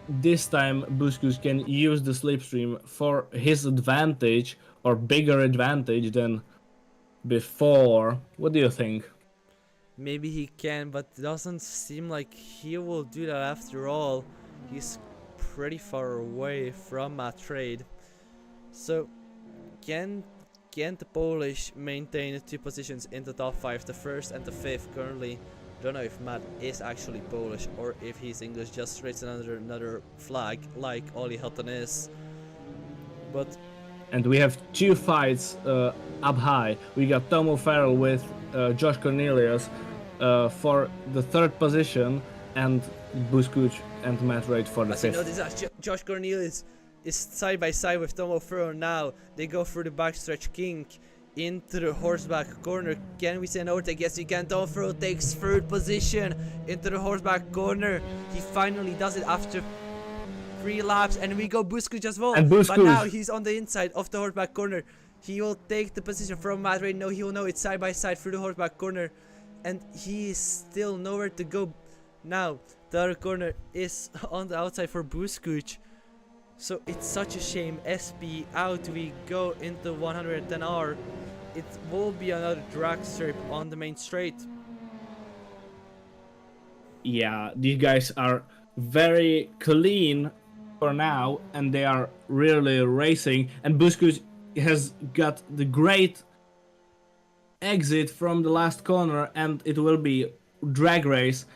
this time Busquets can use the slipstream for his advantage, or bigger advantage than before. What do you think? Maybe he can, but it doesn't seem like he will do that after all. He's pretty far away from Matt Trade. So, can the Polish maintain the 2 positions in the top 5, the 1st and the 5th currently? Don't know if Matt is actually Polish or if he's English, just raised another flag like Ollie Hutton is. But and we have 2 fights up high. We got Tomo Farrell with Josh Cornelius for the 3rd position, and Busquets and Matt Raid for the 5th. You know, this Josh Cornelius is side by side with Tomo Furo now. They go through the backstretch kink into the horseback corner. Can we see an overtake? Yes, we can. Tomo Furo takes 3rd position into the horseback corner. He finally does it after 3 laps, and we go Busquets as well. And Busquets. But now he's on the inside of the horseback corner. He will take the position from Matt Ray. No, he will know it's side by side through the horseback corner, and he is still nowhere to go. Now the other corner is on the outside for Busquets. So it's such a shame. SP out we go into 110R. It will be another drag strip on the main straight. Yeah, these guys are very clean for now, and they are really racing. And Busquets has got the great exit from the last corner, and it will be drag race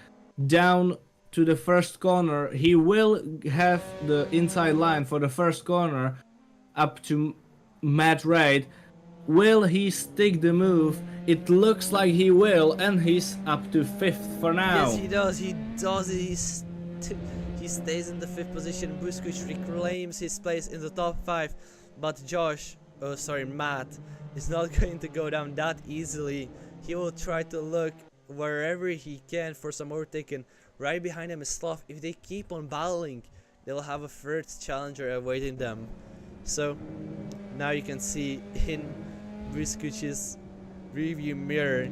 down to the 1st corner. He will have the inside line for the 1st corner up to Matt Raid. Will he stick the move? It looks like he will, and he's up to 5th for now. Yes, he does. He does it. He stays in the 5th position. Busquets reclaims his place in the top 5, but Matt is not going to go down that easily. He will try to look wherever he can for some overtaken. Right behind him is Slav. If they keep on battling, they'll have a 3rd challenger awaiting them. So now you can see in Busquets' review mirror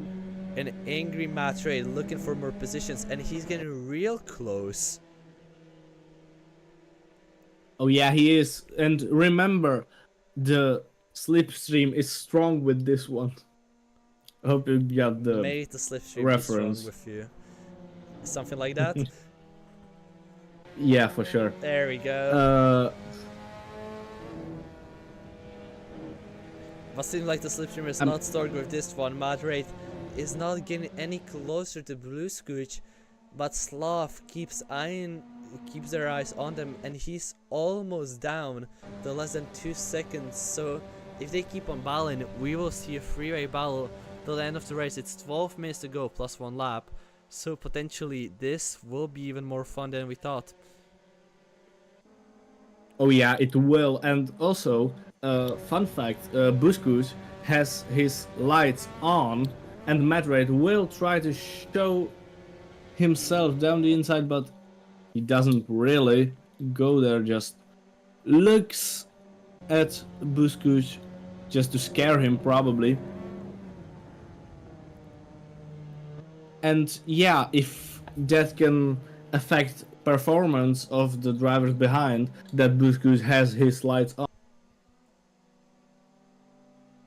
an angry Matt Ray looking for more positions, and he's getting real close. Oh yeah, he is. And remember, the slipstream is strong with this one. I hope you got the Made the slipstream reference be strong with you. Something like that. Yeah, for sure. There we go. But seems like the slipstream is not starting with this one. Matt Wraith is not getting any closer to Blue Scooch, but Slav keeps their eyes on them, and he's almost down to less than 2 seconds. So if they keep on battling, we will see a freeway battle till the end of the race. It's 12 minutes to go plus 1 lap, so potentially this will be even more fun than we thought. Oh yeah, it will. And also, fun fact, Buskus has his lights on, and Madrid will try to show himself down the inside, but he doesn't really go there, just looks at Buskus just to scare him, probably. And yeah, if that can affect performance of the drivers behind, that Buskus has his lights on,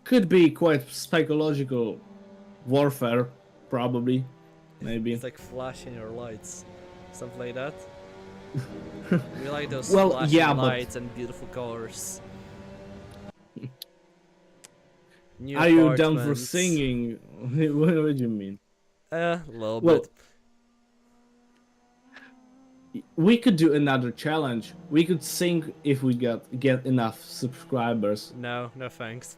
could be quite psychological warfare, probably, maybe. It's like flashing your lights, stuff like that. We like those Well, flashing yeah, lights and beautiful colors. New Are you down for apartments. singing? What do you mean? A little Well, bit. we could do another challenge. We could sing if we get enough subscribers. No, no thanks.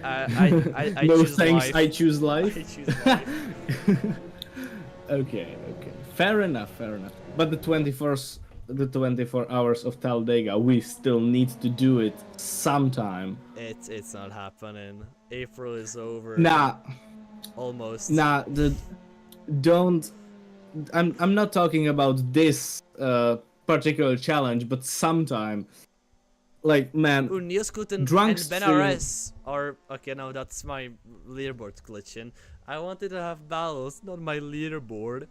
I No choose thanks, life. I choose life. I choose life. Okay. Fair enough. But the 24 hours of Talladega, we still need to do it sometime. It's not happening. April is over. Nah, Almost. don't. I'm not talking about this particular challenge, but sometime. Like, man, Nielskuten drunk and Ben stream- RS are... Okay, no, that's my leaderboard glitching. I wanted to have battles, not my leaderboard.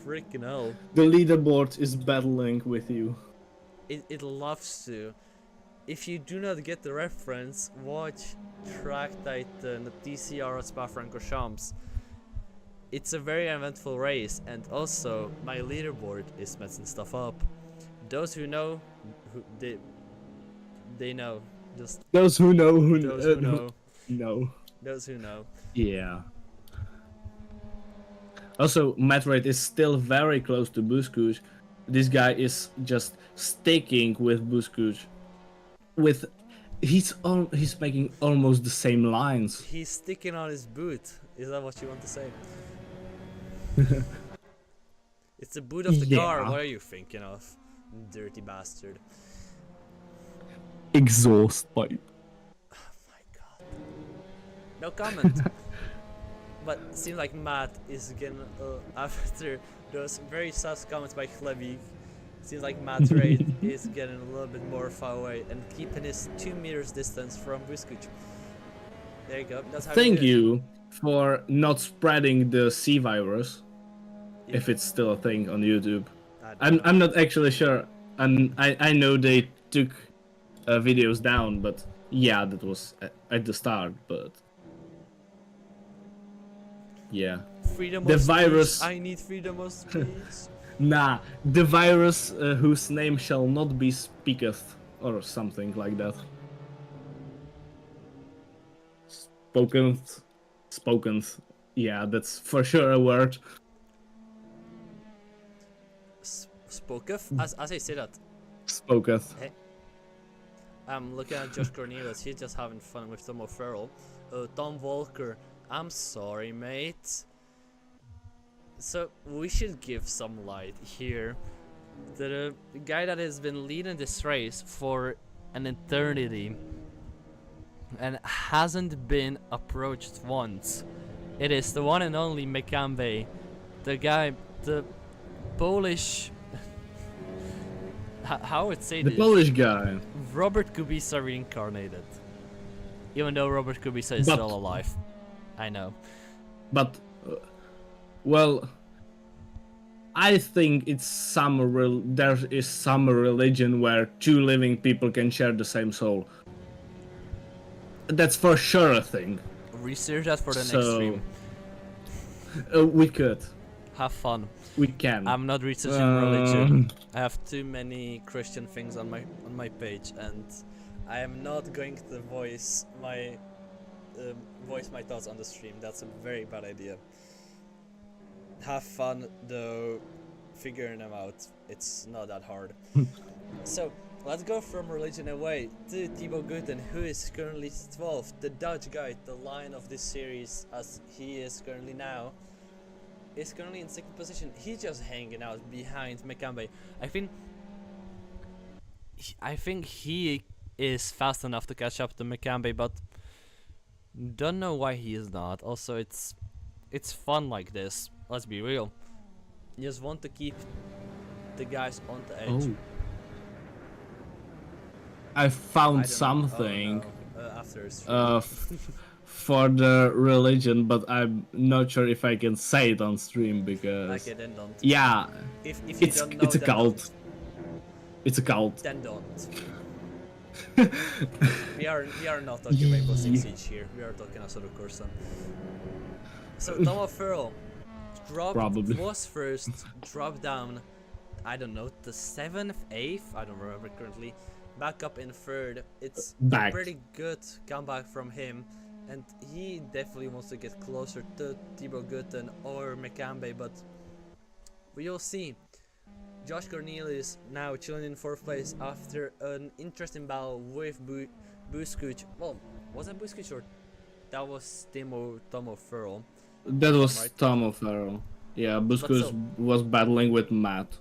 Freaking hell. the leaderboard is battling with you. It loves to. If you do not get the reference, watch Track Titan TCR at Spa-Francorchamps. It's a very eventful race, and also my leaderboard is messing stuff up. Those who know, they know. Just Those who know, those who know, know. those who know. Yeah. Also, Madrid is still very close to Buskus. This guy is just sticking with Buskus. He's making almost the same lines. He's sticking on his boot. Is that what you want to say? It's the boot of the car. Yeah. What are you thinking of, dirty bastard? Exhaust pipe. My god. No comment. But it seems like Matt is getting after those very sus comments by Klevig. Seems like Matt's rate is getting a little bit more far away and keeping his 2 meters distance from Buskuc. There you go. That's how Thank do it. you for not spreading the C virus, Yeah. if it's still a thing on YouTube. I don't know. I'm not actually sure, and I know they took videos down, but yeah, that was at the start. But yeah, Freedom the of speech. virus- I need freedom of speech. nah, the virus whose name shall not be speaketh, or something like that. Spoken. Yeah, that's for sure a word. Spoketh? As I say that, Spoketh. I'm looking at Josh Cornelius. He's just having fun with Tom O'Farrell. Tom Walker. I'm sorry, mate. So we should give some light here. The guy that has been leading this race for an eternity and hasn't been approached once. It is the one and only Mekambe. The guy, the Polish... How would say The this? Polish guy. Robert Kubica reincarnated. Even though Robert Kubica is But- still alive. I know. But, well, I think it's there is some religion where two living people can share the same soul. That's for sure a thing. Research that for the next So- stream. We could. Have fun. We can. I'm not researching religion. I have too many Christian things on my page, and I am not going to voice my thoughts on the stream. That's a very bad idea. Have fun though, figuring them out. It's not that hard. So let's go from religion away to Thibaut Guten, who is currently 12th, the Dutch guy, the lion of this series, as he is currently now, is currently in 2nd position. He's just hanging out behind Mekambe. I think he is fast enough to catch up to Mekambe, but don't know why he is not. Also, it's fun like this. Let's be real. You just want to keep the guys on the edge. Oh. I found I don't know. something Oh, no. After a stream. for the religion, but I'm not sure if I can say it on stream because Okay, then don't. yeah, If you it's don't know, it's a then cult. don't. It's a cult. Then don't. we are not talking Rainbow Six Siege here. We are talking Asura Corson. So Tomo Furl was first, dropped down. I don't know, the 7th, 8th. I don't remember currently. Back up in 3rd. It's a pretty good comeback from him, and he definitely wants to get closer to Thibaut Guten or Mekambe, but we'll see. Josh Cornelius now chilling in 4th place after an interesting battle with Buskuc. Well, was that Buskuc or that was Tomo Furl? That was Right. Tomo Farrell. Yeah, Buskus was battling with Matt.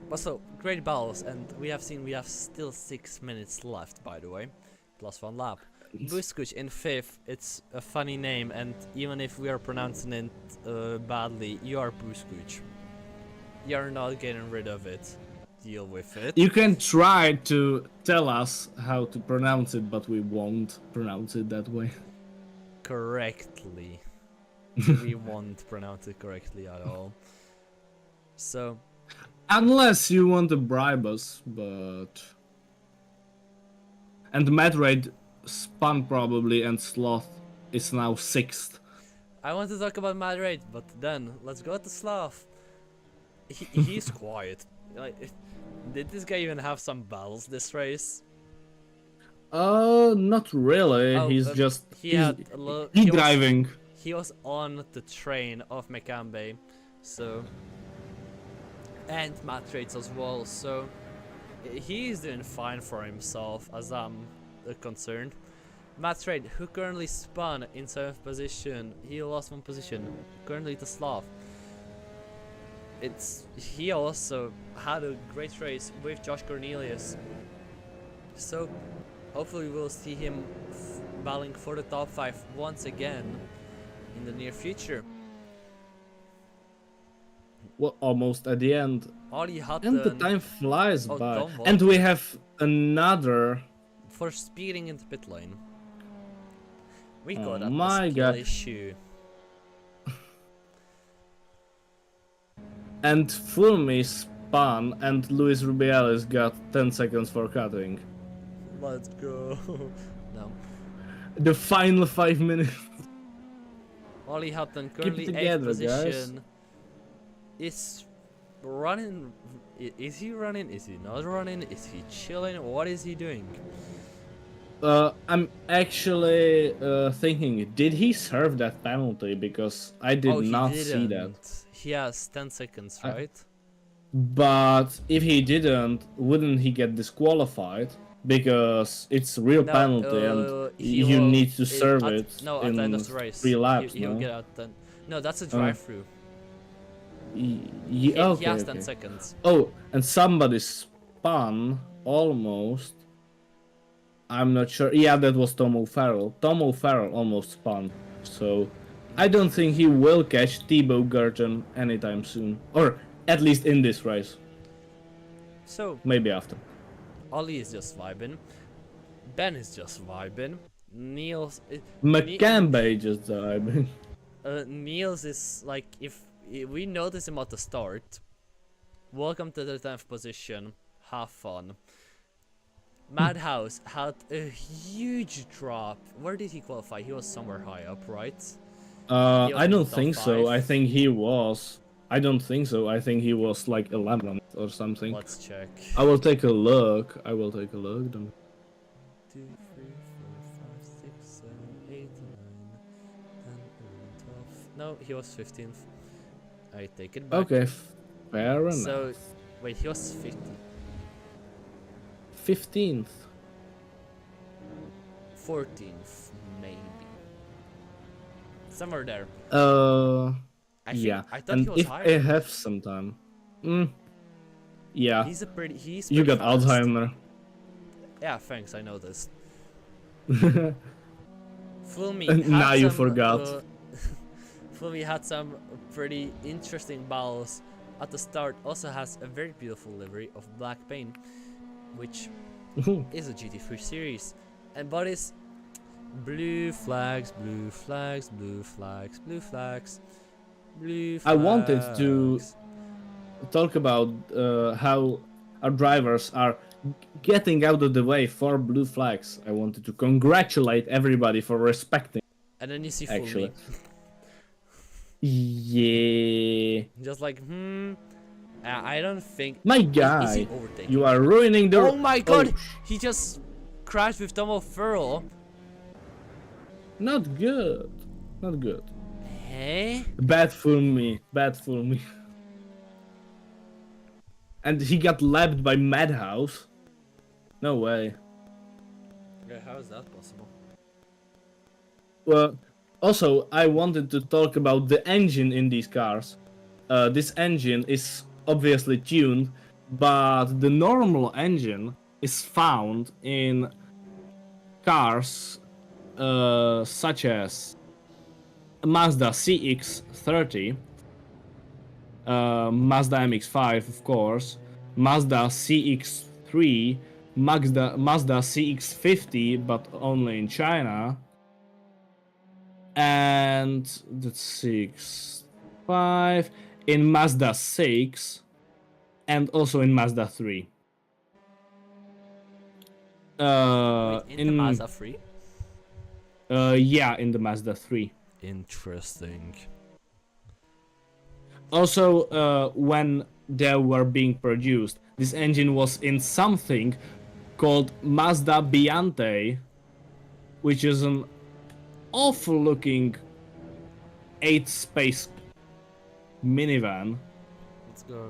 But so, great battles, and we have still 6 minutes left, by the way. Plus 1 lap. Buskuc in 5th, it's a funny name, and even if we are pronouncing it badly, you are Buskuc. You're not getting rid of it. Deal with it. You can try to tell us how to pronounce it, but we won't pronounce it that way. Correctly. We won't pronounce it correctly at all. So, unless you want to bribe us, but... And Madraid spun probably, and Sloth is now 6th. I want to talk about Madrid, but then let's go to Slav. He's quiet. Like, did this guy even have some battles this race? Not really. Oh, He's just... He driving. He was on the train of Mekambe, so... And Matt Trades as well, so... He's doing fine for himself, as I'm concerned. Matt Trade, who currently spun in 7th position, he lost 1 position, currently to Slav. He also had a great race with Josh Cornelius, so hopefully we'll see him battling for the top 5 once again in the near future. Well, almost at the end. Ollie Hutton, and the time flies by. Tom And we have another... for speeding into pit lane. We got Oh a my skill god. issue. And Fulmi spun, and Luis Rubiales got 10 seconds for cutting. Let's go. No. The final 5 minutes. Ollie Hutton, currently 8th together, position. Is running. Is he running? Is he not running? Is he chilling? What is he doing? I'm actually thinking, did he serve that penalty? Because I did not see that. He has 10 seconds, right? But if he didn't, wouldn't he get disqualified? Because it's a real penalty and you need to serve it no, in at the end of the race. 3 laps, He'll no? get out then. No, that's a drive-through. He He has 10 seconds. Oh, and somebody spun almost. I'm not sure. Yeah, that was Tomo Farrell. Tomo Farrell almost spun. So I don't think he will catch Thibaut Guten anytime soon. Or at least in this race. So maybe after. Ollie is just vibing. Ben is just vibing. Niels... Mekambe just vibing. Niels is like, if we notice him at the start, welcome to the 10th position, have fun. Madhouse had a huge drop. Where did he qualify? He was somewhere high up, right? I don't think so. I think he was. I don't think so. I think he was like 11th or something. Let's check. I will take a look. I will take a look. Don't... 2, 3, 4, 5, 6, 7, 8, 9, 10, 11, 12. No, he was 15th. I take it back. Okay, fair enough. So, wait, he was 50. 15th. 14th, maybe. Somewhere there. I think, Yeah. I thought And he was if higher. I have some time, yeah, He's you pretty got fast. Alzheimer. Yeah, thanks, I know this. Fulmi Now had you some, forgot. Fulmi had some pretty interesting battles at the start. Also has a very beautiful livery of black paint, which is a GT3 series. And bodies, blue flags, blue flags, blue flags, blue flags, blue flags. I wanted to talk about how our drivers are getting out of the way for blue flags. I wanted to congratulate everybody for respecting. And then you see Actually, Fulmi. yeah, Just like, I don't think... my Is he guy, overtaking? you are ruining the. Oh my god! He just crashed with Tomo Furl. Not good, not good. Hey? Bad for me, bad for me. And he got lapped by Madhouse. No way. Yeah, how is that possible? Well, also, I wanted to talk about the engine in these cars. This engine is obviously tuned, but the normal engine is found in cars such as Mazda CX-30, Mazda MX5, of course, Mazda CX-3, Mazda CX-50, but only in China, and that's 6, 5 in Mazda 6, and also in Mazda 3. Wait, in the Mazda 3? Yeah, in the Mazda 3. Interesting. Also, when they were being produced, this engine was in something called Mazda Biante, which is an awful looking 8-space minivan. Let's go.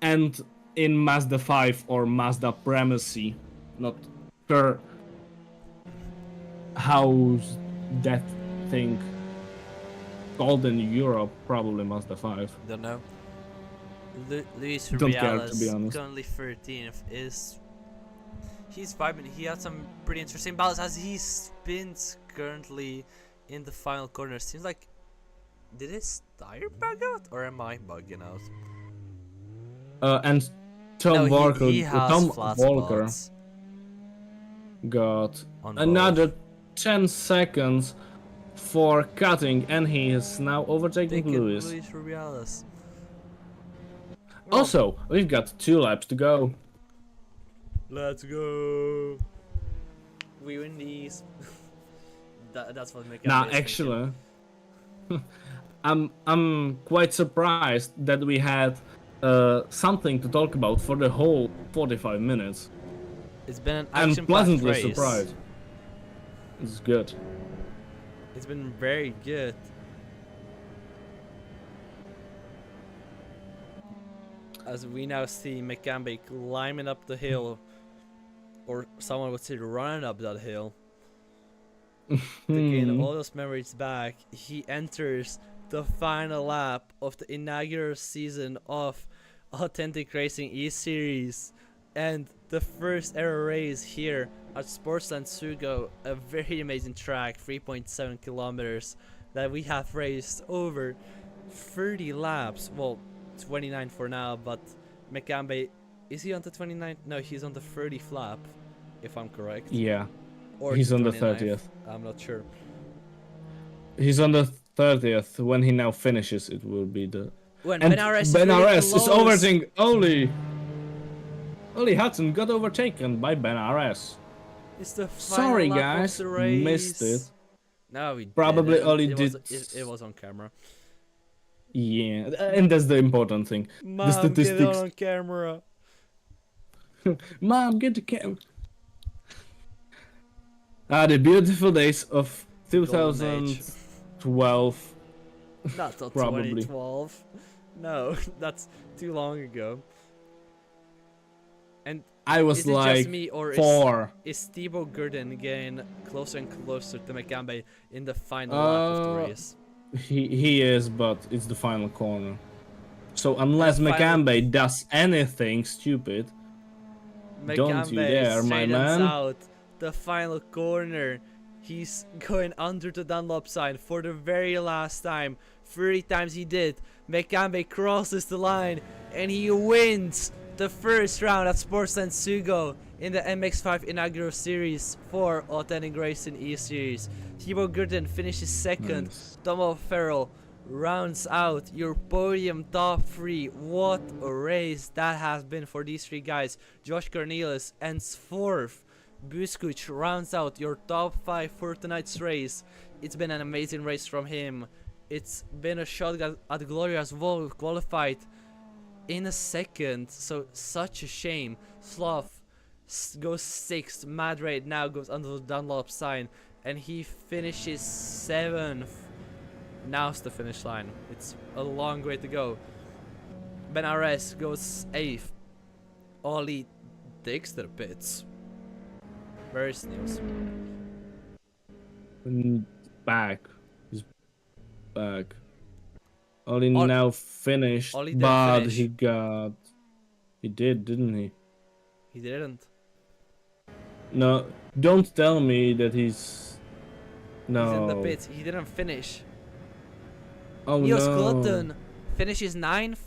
And in Mazda 5 or Mazda Premacy, not sure how's that thing called in Europe, probably Mazda 5. Don't know. Luis Don't care, to be Rubiales, honest. currently 13th, is... He's vibing. He had some pretty interesting battles as he spins currently in the final corner. Seems like... Did his tire bug out? Or am I bugging out? And Tom No, Walker, he has Tom flat Walker spots got on another both. 10 seconds for cutting, and he is now overtaking Taking Lewis. Luis Rubiales. Also, we've got 2 laps to go. Let's go. We win these. That's what makes Nah, actually, I'm quite surprised that we had something to talk about for the whole 45 minutes. It's been an I'm action-packed pleasantly race. surprised. It's good. It's been very good. As we now see Mekambe climbing up the hill, or someone would say running up that hill, to gain all those memories back. He enters the final lap of the inaugural season of Authentic Racing eSeries, and the first ever race here at Sportsland Sugo, a very amazing track, 3.7 kilometers, that we have raced over 30 laps. Well, 29 for now, but Mekambe, is he on the 29th? No, he's on the 30th lap, if I'm correct. Yeah, Or he's on the 29th. 30th. I'm not sure. He's on the 30th. When he now finishes, it will be the... When And Benares is Ben really Arest is close. overtaking Oli. Oli Hudson got overtaken by Ben Arest. It's the final Sorry, lap guys, of the race. missed it. No, we Probably didn't. only it was, did- it was on camera. Yeah, and that's the important thing. Mom, the statistics. get it on camera. Mom, get the camera. The beautiful days of Golden age. 2012. Not till Probably. 2012. No, that's too long ago. And I was is it like just me, or 4. is Thibaut Gurdon getting closer and closer to McCambay in the final lap of the race? He is, but it's the final corner. So And unless final McCambay does anything stupid, don't you McCambay dare, my straightens man. out the final corner. He's going under the Dunlop sign for the very last time. 3 times he did. McCambay crosses the line and he wins the first round at Sportsland Sugo in the MX5 Inaugural Series for Authentic Racing eSeries. Thibaut Gurdon finishes second. Nice. Tomo Farrell rounds out your podium top 3. What a race that has been for these 3 guys. Josh Cornelius ends 4th. Buskuch rounds out your top 5 for tonight's race. It's been an amazing race from him. It's been a shot at glory as well, qualified in a second, so such a shame. Sloth goes 6th, Mad Raid now goes under the Dunlop sign, and he finishes 7th. Now's the finish line. It's a long way to go. Ben Ares goes 8th. Ollie takes the pits. Where is Niels? Back. He's back. Ollie Ol- now finished, Ollie didn't but finish. he got... He did, didn't he? He didn't. No, don't tell me that he's... No. He's in the pits. He didn't finish. Oh Niels no. Clutton finishes 9th.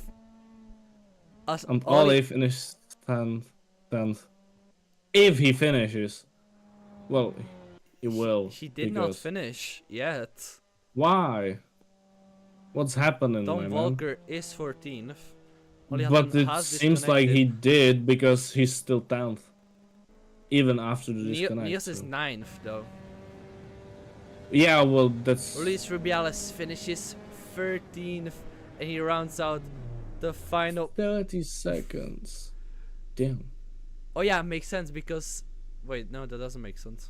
As And Ollie finished 10th. If he finishes. Well, he will. He did not because- finish yet. Why? What's happening, my Tom man? Walker is 14th. Ollie But Hutton it has seems like he disconnected. did because he's still 10th. Even after the disconnect. Niels is so. 9th though. Yeah, well, that's... Luis Rubiales finishes 13th and he rounds out the final. 30 seconds. Damn. Oh yeah, makes sense because... Wait, no, that doesn't make sense.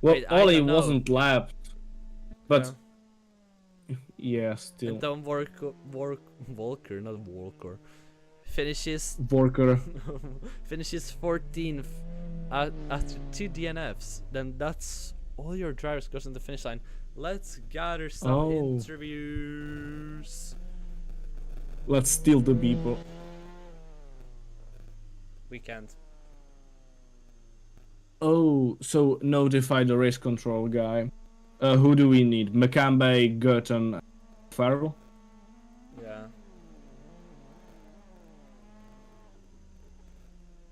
Well, Wait, I Ollie don't know. wasn't lapped. But... Yeah. Yeah, still. And Tom Walker, not Walker, finishes Borker. finishes 14th after 2 DNFs. Then that's all your drivers crossing the finish line. Let's gather some interviews. Let's steal the people. We can't. Oh, so notify the race control guy. Who do we need? McCambay, Gurton, Farrell? Yeah.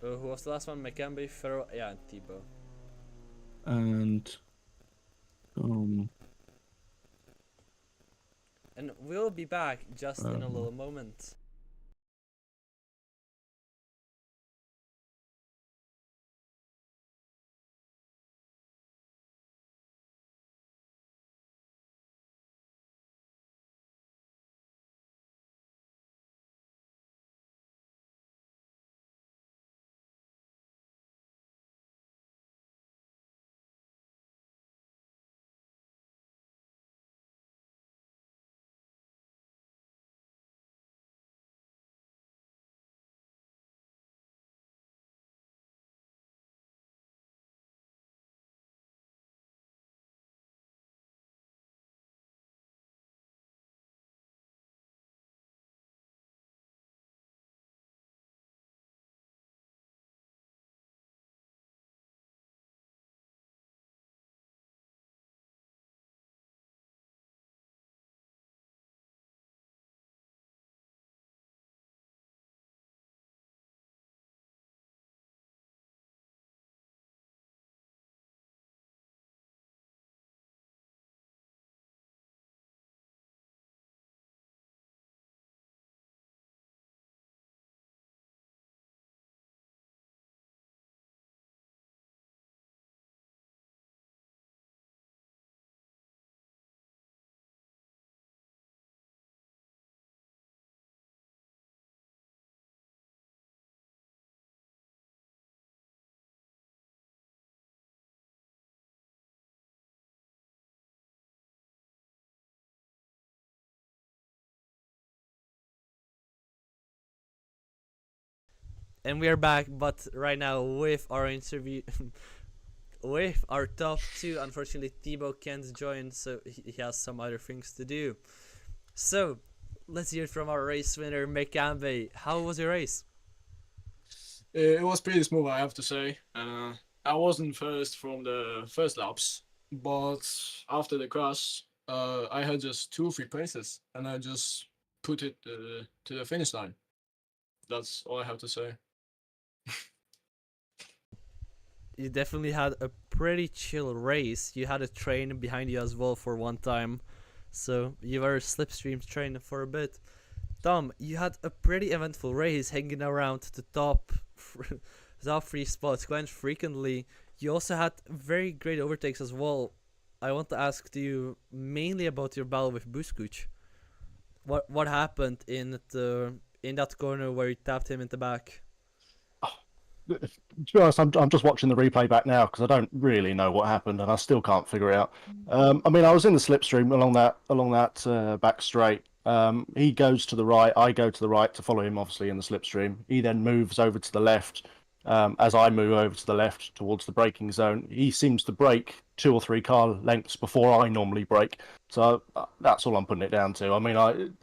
Who was the last one? McCambay, Farrell, yeah, and Thibaut. And... And we'll be back just in a little moment. And we are back, but right now with our interview, with our top two. Unfortunately, Thibaut can't join, so he has some other things to do. So, let's hear it from our race winner, Mekambe. How was your race? It was pretty smooth, I have to say. I wasn't first from the first laps, but after the crash, I had just 2 or 3 places, and I just put it to the finish line. That's all I have to say. You definitely had a pretty chill race. You had a train behind you as well for one time, so you were slipstream train for a bit. Tom, you had a pretty eventful race, hanging around the top 3 spots quite frequently. You also had very great overtakes as well. I want to ask you mainly about your battle with Buskuc. What happened in that corner where you tapped him in the back? To be honest, I'm just watching the replay back now because I don't really know what happened and I still can't figure it out. I mean, I was in the slipstream along that back straight. He goes to the right, I go to the right to follow him, obviously in the slipstream. He then moves over to the left. As I move over to the left towards the braking zone, he seems to brake 2 or 3 car lengths before I normally brake. So that's all I'm putting it down to. I mean,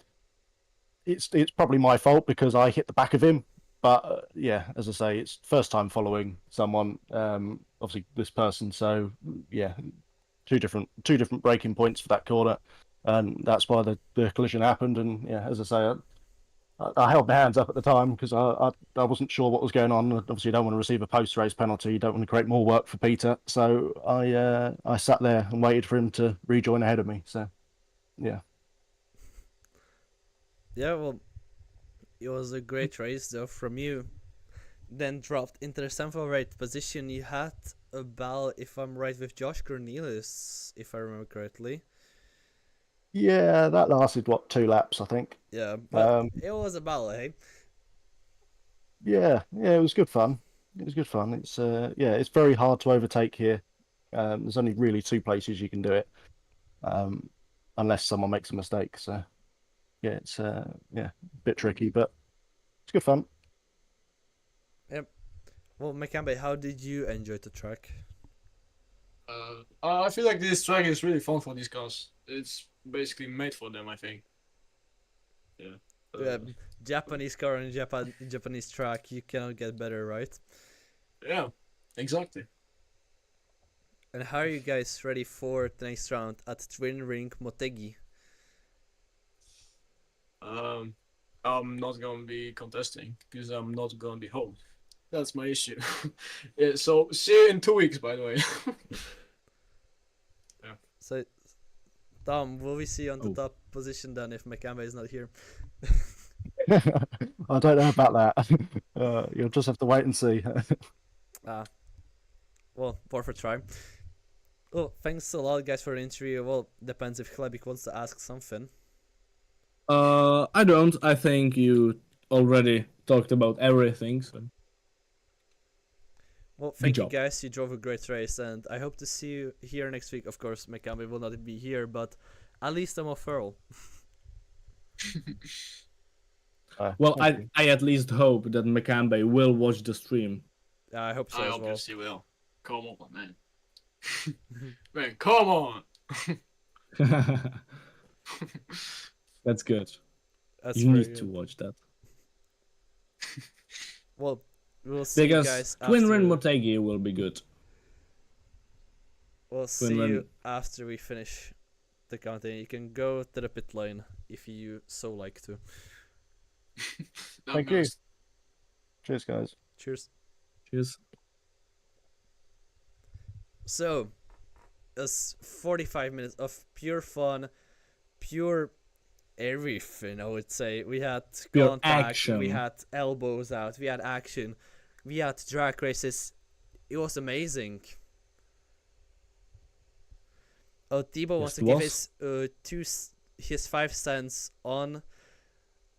it's probably my fault because I hit the back of him. But yeah, as I say, it's first time following someone. Obviously, this person. So yeah, two different braking points for that corner, and that's why the collision happened. And yeah, as I say, I held my hands up at the time because I wasn't sure what was going on. Obviously, you don't want to receive a post race penalty. You don't want to create more work for Peter. So I sat there and waited for him to rejoin ahead of me. So yeah. Yeah, well, it was a great race though from you. Then dropped into the 7th or 8th position. You had a battle, if I'm right, with Josh Cornelius, if I remember correctly. Yeah, that lasted what 2 laps, I think. Yeah, but it was a battle, hey? Yeah, it was good fun. It was good fun. It's yeah, it's very hard to overtake here. There's only really 2 places you can do it, unless someone makes a mistake. So yeah, it's yeah, a bit tricky, but it's good fun. Yep. Well, Mekambe, how did you enjoy the track? I feel like this track is really fun for these cars. It's basically made for them, I think. Yeah. Japanese car and Japanese track, you cannot get better, right? Yeah, exactly. And how are you guys ready for the next round at Twin Ring Motegi? I'm not gonna be contesting because I'm not gonna be home. That's my issue. Yeah, so see you in 2 weeks, by the way. Yeah. So, Tom, will we see you on the Oh. top position then if Mekambe is not here? I don't know about that. You'll just have to wait and see. Well, worth a try. Well, thanks a lot, guys, for the interview. Well, depends if Klebik wants to ask something. I don't. I think you already talked about everything. So. Well, thank you, job. guys. You drove a great race, and I hope to see you here next week. Of course, Mekambe will not be here, but at least I'm a referral. Well, Thank you. I at least hope that Mekambe will watch the stream. I hope so I as well. obviously will. Come on, man. Man, come on. That's good. That's You very need to good. watch that. Well, we'll see you Because guys Twin after. Ring Motegi will be good. We'll see you after we finish the counting. You can go to the pit lane if you so like to. Thank you. Cheers, guys. Cheers. Cheers. So, it's 45 minutes of pure fun, pure everything, I would say. We had Pure contact, action. we had elbows out, we had action, we had drag races. It was amazing. Oh, Thibaut wants to give his 5 cents on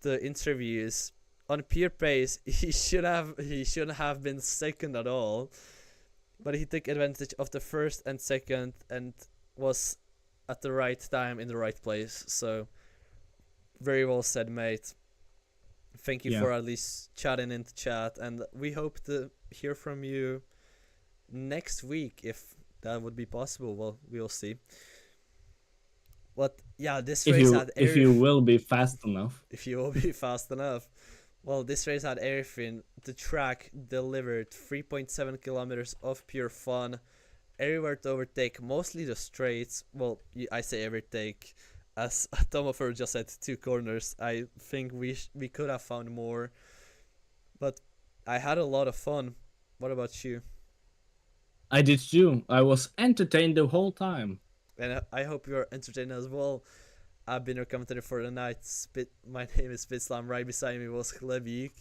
the interviews. On pure pace, he shouldn't have been second at all. But he took advantage of the first and second and was at the right time in the right place. So, very well said, mate. Thank you Yeah. for at least chatting in the chat, and we hope to hear from you next week if that would be possible. Well, we'll see. But yeah, this race had If you will be fast enough. if you will be fast enough. Well, this race had everything. The track delivered 3.7 kilometers of pure fun, everywhere to overtake, mostly the straights. Well, I say overtake, as Tomofer just said, 2 corners. I think we could have found more, but I had a lot of fun. What about you? I did too. I was entertained the whole time. And I hope you're entertained as well. I've been your commentator for the night. My name is Spitslam. Right beside me was Glebik.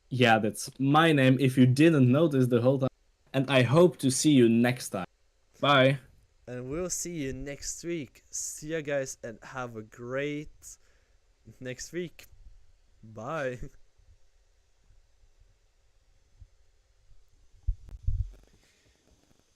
Yeah, that's my name if you didn't notice the whole time. And I hope to see you next time. Bye. And we'll see you next week. See ya, guys, and have a great next week. Bye.